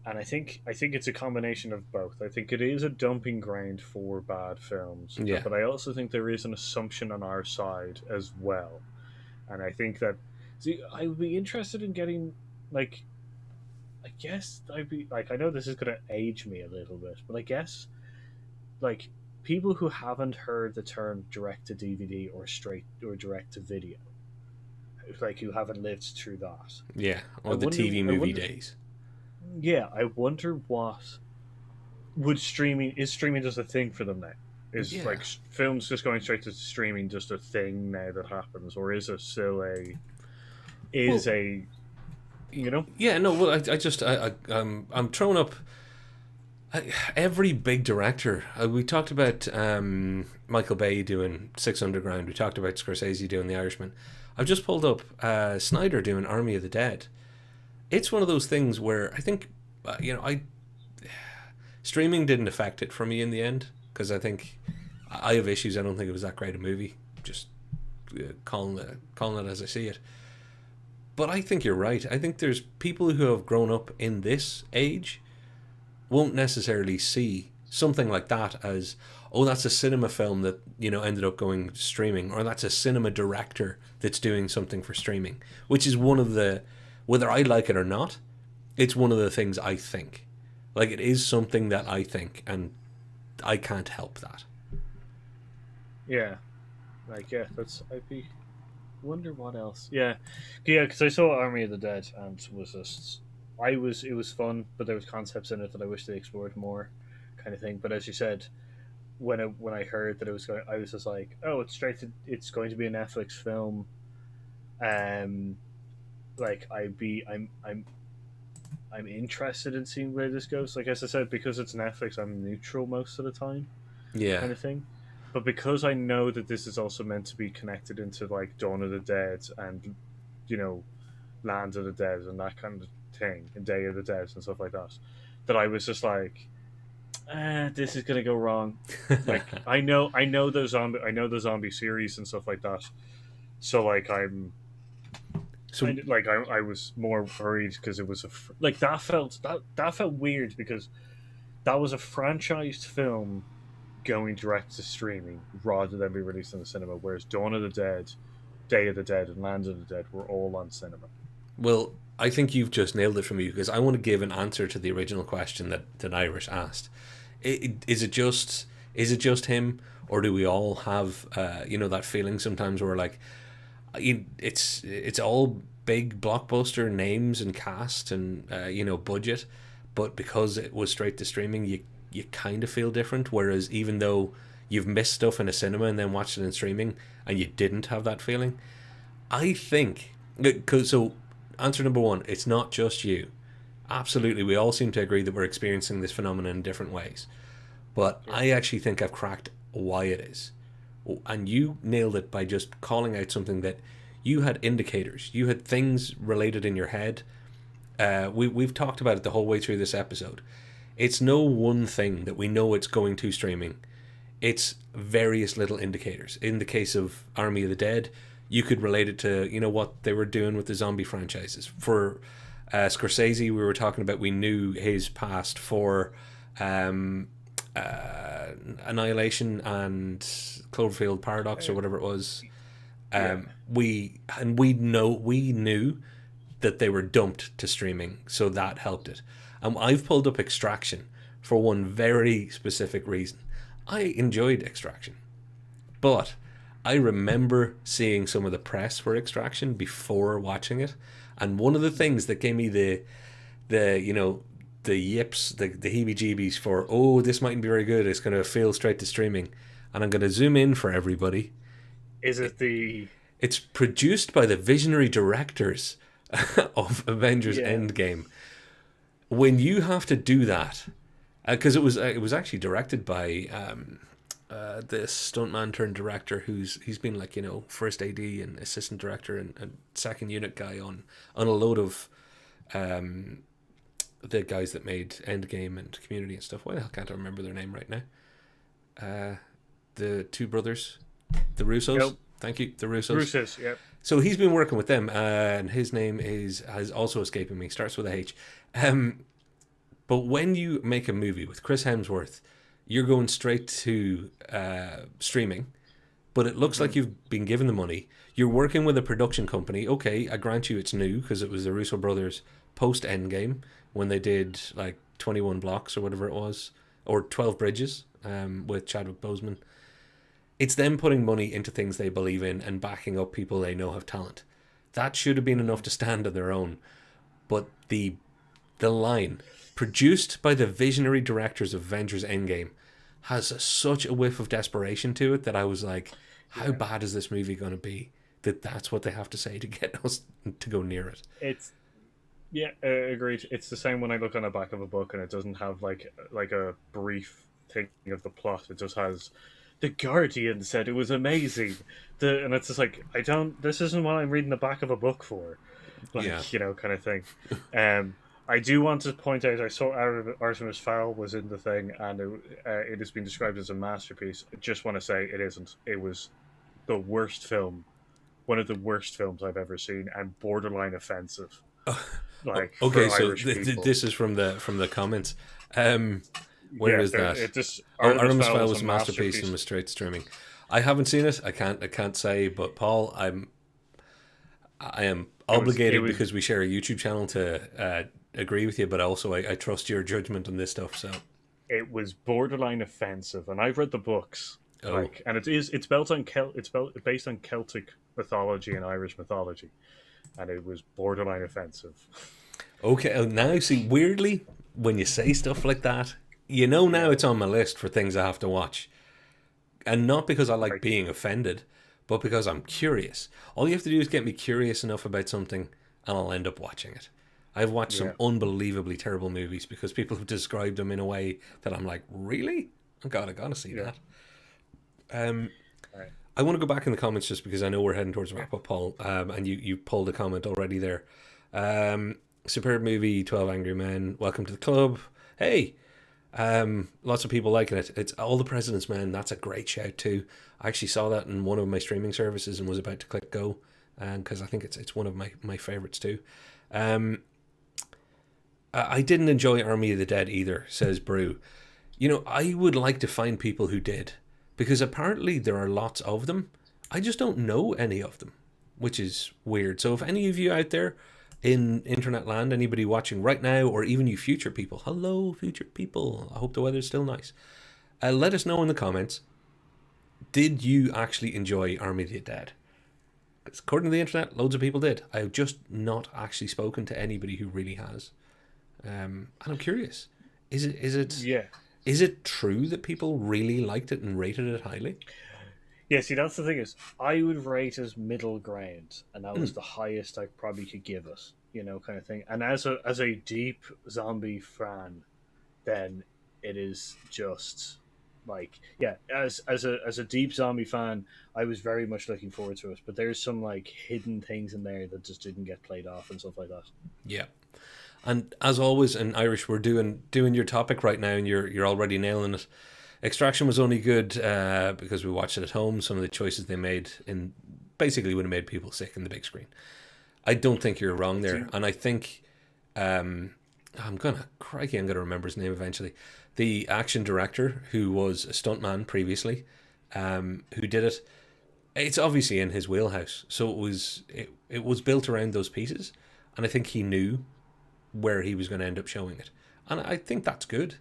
And I think it's a combination of both. I think it is a dumping ground for bad films, but I also think there is an assumption on our side as well. And I think that I would be interested in getting like, I guess I'd be like, I know this is going to age me a little bit, but I guess like people who haven't heard the term direct to DVD or straight or direct to video, like who haven't lived through that, or the TV movie days. Yeah, I wonder what is streaming just a thing for them now? Is like films just going straight to streaming just a thing now that happens, or is it still you know? Yeah, no. Well, I'm throwing up every big director. We talked about Michael Bay doing Six Underground. We talked about Scorsese doing The Irishman. I've just pulled up Snyder doing Army of the Dead. It's one of those things where I think, streaming didn't affect it for me in the end, because I think I have issues. I don't think it was that great a movie. Just calling it as I see it. But I think you're right. I think there's people who have grown up in this age won't necessarily see something like that as, oh, that's a cinema film that, ended up going streaming, or that's a cinema director that's doing something for streaming, which is one of the, whether I like it or not, it's one of the things I think. Like, it is something that I think, and I can't help that. Yeah. Like, wonder what else. Yeah, because I saw Army of the Dead, and it was fun, but there was concepts in it that I wish they explored more, kind of thing. But as you said, when I heard that it was going, I was just like, oh, it's going to be a Netflix film. Like I'm interested in seeing where this goes. Like, as I said, because it's Netflix, I'm neutral most of the time. Yeah. Kind of thing. But because I know that this is also meant to be connected into like Dawn of the Dead and, Land of the Dead and that kind of thing, and Day of the Dead and stuff like that I was just like, this is gonna go wrong. Like, I know the zombie series and stuff like that. So like I was more worried because it was that felt weird, because that was a franchised film going direct to streaming rather than be released in the cinema, whereas Dawn of the Dead, Day of the Dead, and Land of the Dead were all on cinema. Well, I think you've just nailed it for me, because I want to give an answer to the original question that Irish asked. Is it just him, or do we all have that feeling sometimes where like it's all big blockbuster names and cast and budget, but because it was straight to streaming, you kind of feel different, whereas even though you've missed stuff in a cinema and then watched it in streaming and you didn't have that feeling, I think, so answer number one, it's not just you. Absolutely, we all seem to agree that we're experiencing this phenomenon in different ways, but I actually think I've cracked why it is, and you nailed it by just calling out something that you had indicators, you had things related in your head. We've talked about it the whole way through this episode. It's no one thing that we know it's going to streaming. It's various little indicators. In the case of Army of the Dead, you could relate it to, you know, what they were doing with the zombie franchises. For Scorsese, we were talking about, we knew his past for Annihilation and Cloverfield Paradox or whatever it was. Yeah. We knew that they were dumped to streaming, so that helped it. I've pulled up Extraction for one very specific reason. I enjoyed Extraction, but I remember seeing some of the press for Extraction before watching it, and one of the things that gave me the you know, the yips, the heebie-jeebies for, oh, this mightn't be very good, it's going to fail straight to streaming, and I'm going to zoom in for everybody. Is it the? It's produced by the visionary directors of Avengers Yeah. Endgame. When you have to do that, because it was actually directed by this stuntman turned director he's been like, you know, first AD and assistant director and second unit guy on a load of the guys that made Endgame and Community and stuff. Why the hell can't I remember their name right now? The two brothers, the Russos. Nope. Thank you, the Russos. Russos, yep. So he's been working with them, and his name has also escaping me. Starts with a H. But when you make a movie with Chris Hemsworth, you're going straight to streaming. But it looks like you've been given the money. You're working with a production company. Okay, I grant you it's new because it was the Russo brothers post Endgame when they did like 21 Blocks or whatever it was, or 12 Bridges with Chadwick Boseman. It's them putting money into things they believe in and backing up people they know have talent. That should have been enough to stand on their own. But the line, produced by the visionary directors of Avengers Endgame, has such a whiff of desperation to it that I was like, how bad is this movie going to be? That's what they have to say to get us to go near it. It's agreed. It's the same when I look on the back of a book and it doesn't have like a brief thing of the plot. It just has, the Guardian said it was amazing. And it's just like, this isn't what I'm reading the back of a book for. Like, you know, kind of thing. I do want to point out, I saw Artemis Fowl was in the thing, and it has been described as a masterpiece. I just want to say it isn't. It was the worst film, one of the worst films I've ever seen, and borderline offensive. Like, okay, so Irish people. this is from the comments. Where is that? Artemis Fowl was a a masterpiece and was straight streaming. I haven't seen it. I can't say, but Paul, I am obligated because we share a YouTube channel to agree with you, but also I trust your judgment on this stuff. So it was borderline offensive, and I've read the books. And it's based on Celtic mythology and Irish mythology, and it was borderline offensive. Okay, now see, weirdly, when you say stuff like that, you know, now it's on my list for things I have to watch, and not because I like being offended, but because I'm curious. All you have to do is get me curious enough about something, and I'll end up watching it. I've watched some unbelievably terrible movies because people have described them in a way that I'm like, really? Oh God, I gotta see that. I want to go back in the comments just because I know we're heading towards wrap up, Paul. And you pulled a comment already there. Superb movie, 12 Angry Men. Welcome to the club. Hey, lots of people liking it. It's All the President's Men. That's a great shout too. I actually saw that in one of my streaming services and was about to click go, because I think it's one of my favorites too. I didn't enjoy Army of the Dead either, says Brew. You know, I would like to find people who did, because apparently there are lots of them. I just don't know any of them, which is weird. So if any of you out there in internet land, anybody watching right now, or even you future people, hello future people, I hope the weather's still nice, let us know in the comments, did you actually enjoy Army of the Dead? Because according to the internet, loads of people did. I've just not actually spoken to anybody who really has. And I'm curious, is it true that people really liked it and rated it highly? Yeah, see, that's the thing is, I would rate as middle ground, and that was the highest I probably could give it, you know, kind of thing. And as a deep zombie fan, then it is just like, yeah, as a deep zombie fan, I was very much looking forward to it. But there's some like hidden things in there that just didn't get played off and stuff like that. Yeah. And as always in Irish, we're doing your topic right now, and you're already nailing it. Extraction was only good because we watched it at home. Some of the choices they made in basically would have made people sick in the big screen. I don't think you're wrong there, and I think I'm gonna remember his name eventually. The action director who was a stuntman previously, who did it. It's obviously in his wheelhouse, so it was built around those pieces, and I think he knew where he was going to end up showing it, and I think that's good.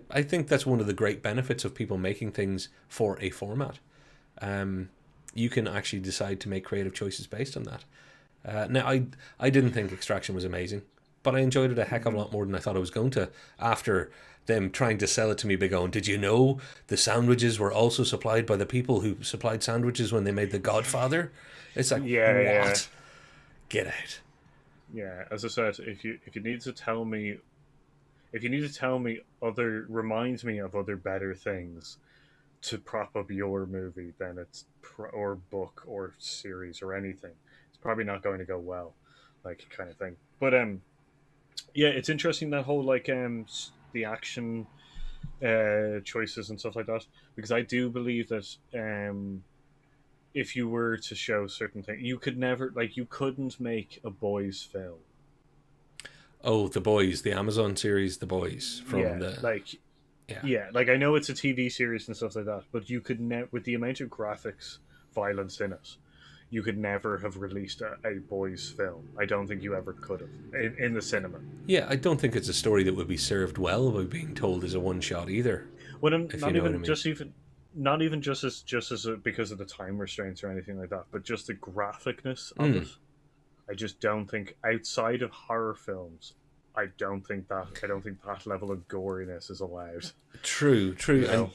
I think that's one of the great benefits of people making things for a format. You can actually decide to make creative choices based on that. Now, I didn't think Extraction was amazing, but I enjoyed it a heck of a lot more than I thought I was going to after them trying to sell it to me by going, did you know the sandwiches were also supplied by the people who supplied sandwiches when they made The Godfather? It's like, what? Get out. Yeah, as I said, if you need to tell me, other reminds me of other better things to prop up your movie, then it's or book or series or anything, it's probably not going to go well, like, kind of thing. But yeah, it's interesting that whole like the action choices and stuff like that, because I do believe that if you were to show certain things, you couldn't make a boys film. Oh, The Boys, the Amazon series, The Boys Like I know it's a TV series and stuff like that, but you could with the amount of graphics, violence in it, you could never have released a boys film. I don't think you ever could have in the cinema. Yeah, I don't think it's a story that would be served well by being told as a one shot either. Well, not even just as because of the time restraints or anything like that, but just the graphicness of it. I just don't think, outside of horror films, I don't think that level of goriness is allowed. True. And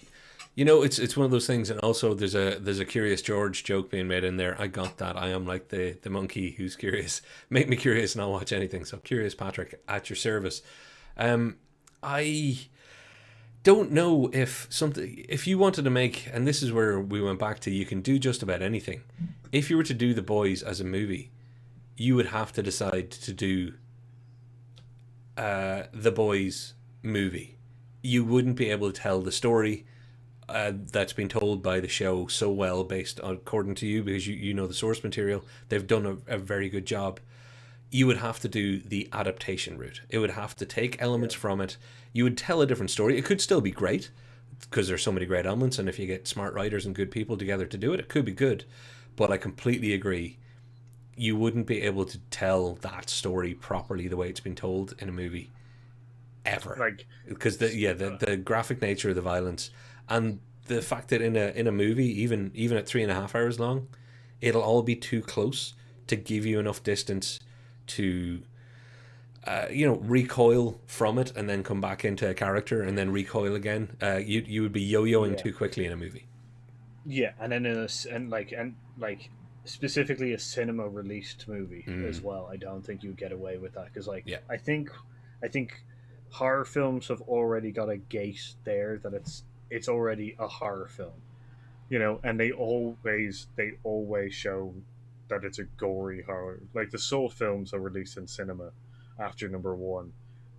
it's one of those things, and also there's a Curious George joke being made in there. I got that. I am like the monkey who's curious. Make me curious and I'll watch anything. So Curious Patrick, at your service. I don't know if you wanted to make, and this is where we went back to, you can do just about anything. If you were to do The Boys as a movie, you would have to decide to do The Boys movie. You wouldn't be able to tell the story that's been told by the show so well, based on, according to you, because you know the source material. They've done a very good job. You would have to do the adaptation route. It would have to take elements from it. You would tell a different story. It could still be great because there's so many great elements, and if you get smart writers and good people together to do it, it could be good. But I completely agree. You wouldn't be able to tell that story properly the way it's been told in a movie ever, because the graphic nature of the violence, and the fact that in a movie, even at 3.5 hours long, it'll all be too close to give you enough distance to recoil from it and then come back into a character and then recoil again. You would be yo-yoing too quickly in a movie. Yeah, and then specifically a cinema released movie as well. I don't think you'd get away with that, because I think horror films have already got a gate there that it's already a horror film, and they always show that it's a gory horror. Like the Saw films are released in cinema after number one,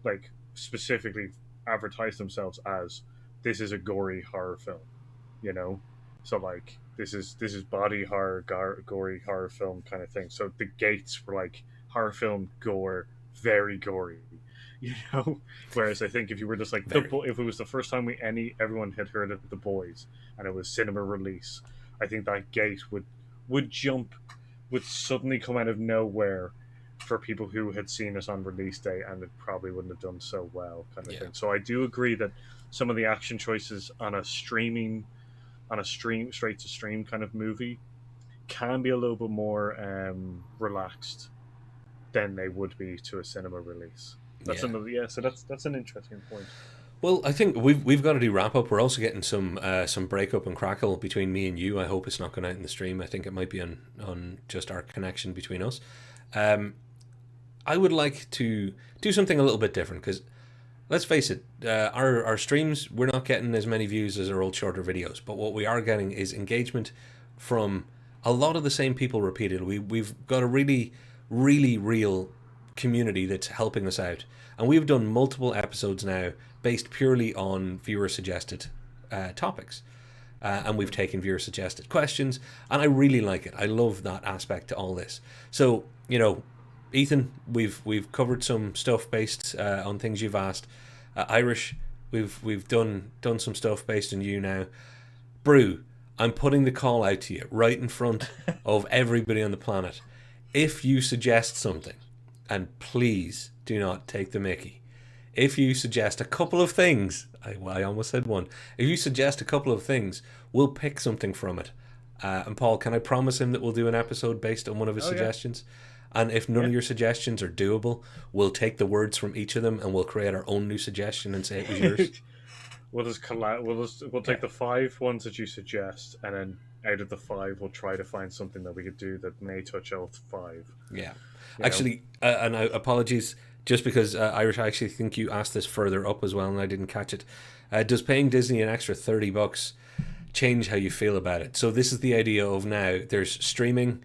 like specifically advertise themselves as, this is a gory horror film, so like this is body horror, gory horror film kind of thing. So the gates were like horror film, gore, very gory, Whereas I think if you were just like if it was the first time everyone had heard of The Boys and it was cinema release, I think that gate would suddenly come out of nowhere for people who had seen it on release day, and it probably wouldn't have done so well, kind of thing. So I do agree that some of the action choices on a straight to stream kind of movie can be a little bit more relaxed than they would be to a cinema release. That's another so that's an interesting point. Well, I think we've got to do wrap up. We're also getting some breakup and crackle between me and you. I hope it's not going out in the stream. I think it might be on just our connection between us. I would like to do something a little bit different, because let's face it, our streams, we're not getting as many views as our old shorter videos, but what we are getting is engagement from a lot of the same people repeatedly. We've got a really, really real community that's helping us out, and we've done multiple episodes now based purely on viewer suggested topics. And we've taken viewer suggested questions, and I really like it. I love that aspect to all this. So, Ethan, we've covered some stuff based on things you've asked. Irish, we've done some stuff based on you now. Brew, I'm putting the call out to you right in front of everybody on the planet. If you suggest something, and please do not take the mickey, if you suggest a couple of things, I almost said one. If you suggest a couple of things, we'll pick something from it. And Paul, can I promise him that we'll do an episode based on one of his suggestions? Yeah. And if none of your suggestions are doable, we'll take the words from each of them and we'll create our own new suggestion and say it was yours. We'll take the 5 ones that you suggest, and then out of the 5, we'll try to find something that we could do that may touch all 5. Yeah. Actually, and apologies, just because Irish, I actually think you asked this further up as well, and I didn't catch it. Does paying Disney an extra $30 change how you feel about it? So this is the idea of now there's streaming,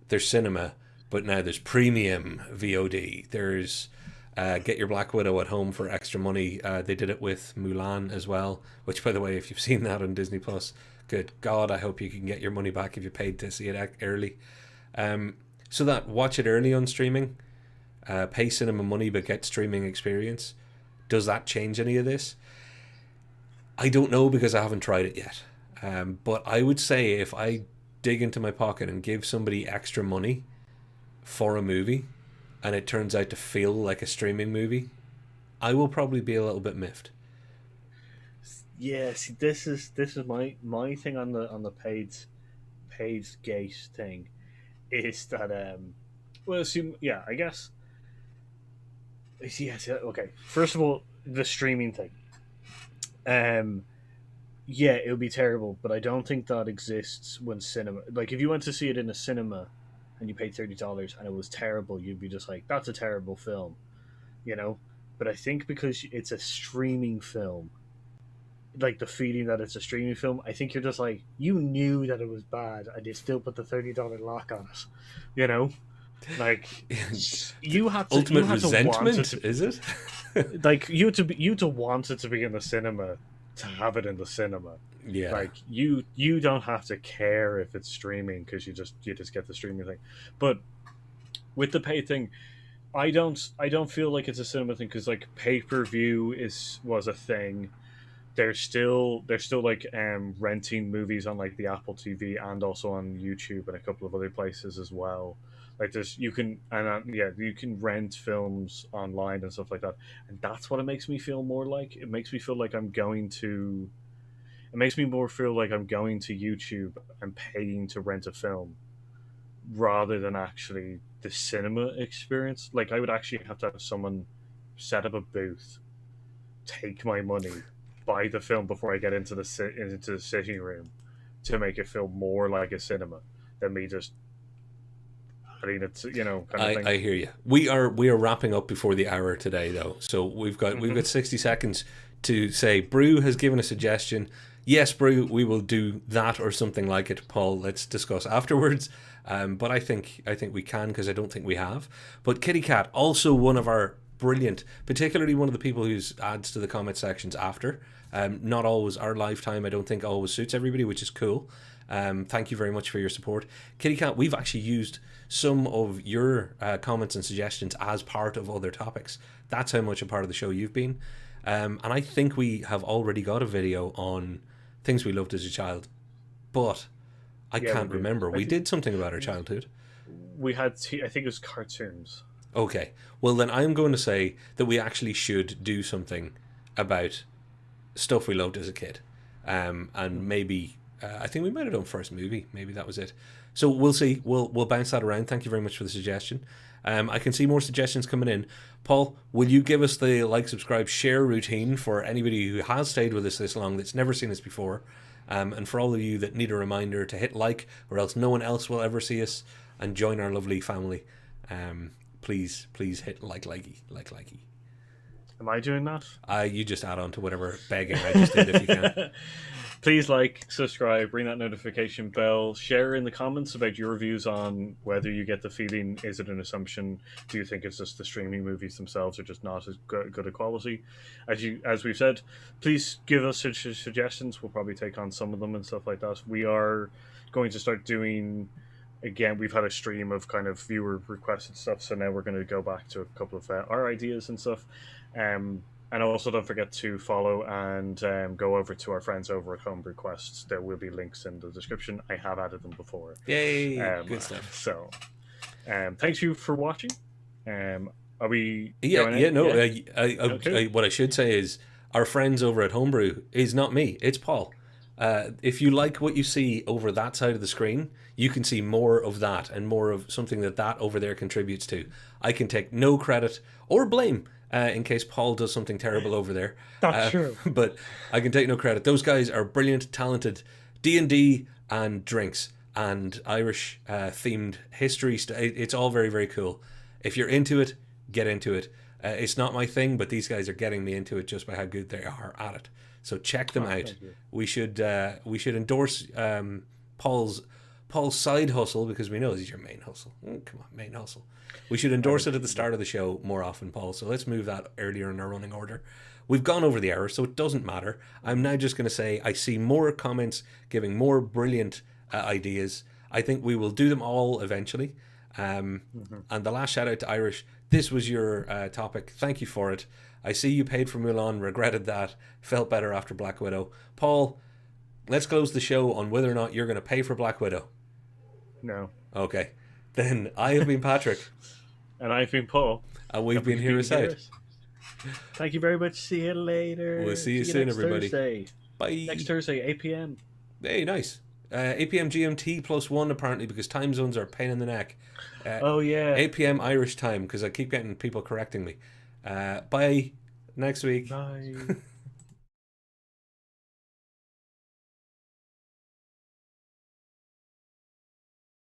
there's cinema, but now there's premium VOD. There's get your Black Widow at home for extra money. They did it with Mulan as well, which, by the way, if you've seen that on Disney Plus, good God, I hope you can get your money back if you paid to see it early. So that watch it early on streaming, pay cinema money but get streaming experience. Does that change any of this? I don't know because I haven't tried it yet. But I would say if I dig into my pocket and give somebody extra money for a movie and it turns out to feel like a streaming movie, I will probably be a little bit miffed. Yeah, see, this is my thing on the paid gate thing is that I guess yes, okay. First of all, the streaming thing. Yeah, it would be terrible, but I don't think that exists when cinema. Like, if you went to see it in a cinema and you paid $30 and it was terrible, you'd be just like, "That's a terrible film," But I think because it's a streaming film, like the feeling that it's a streaming film, I think you're just like, you knew that it was bad and you still put the $30 lock on it, Like, you had to ultimate you had resentment, to is it? Like, you had to want it to be in the cinema to have it in the cinema. Yeah. Like, you don't have to care if it's streaming because you just get the streaming thing. But with the pay thing, I don't feel like it's a cinema thing because, like, pay-per-view was a thing. They're still like renting movies on, like, the Apple TV and also on YouTube and a couple of other places as well. Like, you can rent films online and stuff like that, and that's what it makes me feel more like. It makes me feel like I'm going to. It makes me more feel like I'm going to YouTube and paying to rent a film, rather than actually the cinema experience. Like, I would actually have to have someone set up a booth, take my money, buy the film before I get into the sitting room, to make it feel more like a cinema than me just. I hear you. We are wrapping up before the hour today, though, so we've got 60 seconds to say Brew has given a suggestion. Yes, Brew, we will do that or something like it. Paul, let's discuss afterwards. But I think we can, because I don't think we have. But Kitty Cat, also one of our brilliant, particularly one of the people who adds to the comment sections after. Not always our lifetime, I don't think always suits everybody, which is cool. Thank you very much for your support. Kitty Cat, we've actually used some of your comments and suggestions as part of other topics. That's how much a part of the show you've been. And I think we have already got a video on things we loved as a child, but I can't remember. We did something about our childhood. We had, I think it was cartoons. Okay. Well, then I'm going to say that we actually should do something about stuff we loved as a kid. And maybe, I think we might have done first movie. Maybe that was it. So we'll see. We'll bounce that around. Thank you very much for the suggestion. I can see more suggestions coming in. Paul, will you give us the like, subscribe, share routine for anybody who has stayed with us this long that's never seen us before? And for all of you that need a reminder to hit like, or else no one else will ever see us and join our lovely family, please hit likey. Am I doing that? You just add on to whatever begging I just did if you can. Please like, subscribe, ring that notification bell, share in the comments about your views on whether you get the feeling, is it an assumption? Do you think it's just the streaming movies themselves are just not as good a quality? As we've said, please give us suggestions. We'll probably take on some of them and stuff like that. We are going to start doing, again, we've had a stream of kind of viewer requested stuff, so now we're going to go back to a couple of our ideas and stuff. And also don't forget to follow and go over to our friends over at Homebrew Quest. There will be links in the description. I have added them before. Yay! Good stuff. So, thanks you for watching. Are we? Yeah. No. Yeah? Okay. What I should say is our friends over at Homebrew is not me. It's Paul. If you like what you see over that side of the screen, you can see more of that and more of something that over there contributes to. I can take no credit or blame in case Paul does something terrible over there. That's true. But I can take no credit. Those guys are brilliant, talented D&D and drinks and Irish themed history. It's all very, very cool. If you're into it, get into it. It's not my thing, but these guys are getting me into it just by how good they are at it. So check them out. We should endorse Paul's side hustle because we know this is your main hustle. Come on, main hustle. We should endorse it at the start of the show more often, Paul. So let's move that earlier in our running order. We've gone over the hour, so it doesn't matter. I'm now just going to say I see more comments giving more brilliant ideas. I think we will do them all eventually. And the last shout out to Irish. This was your topic. Thank you for it. I see you paid for Mulan, regretted that, felt better after Black Widow. Paul, let's close the show on whether or not you're going to pay for Black Widow. No. Okay. Then I have been Patrick. And I've been Paul. And we've been Heroeside. Thank you very much. See you later. We'll see you soon, everybody. Thursday. Bye. Next Thursday, 8 p.m. Hey, nice. 8 p.m. GMT +1 apparently because time zones are a pain in the neck. Oh, yeah. 8 p.m. Irish time because I keep getting people correcting me. Bye. Next week. Bye.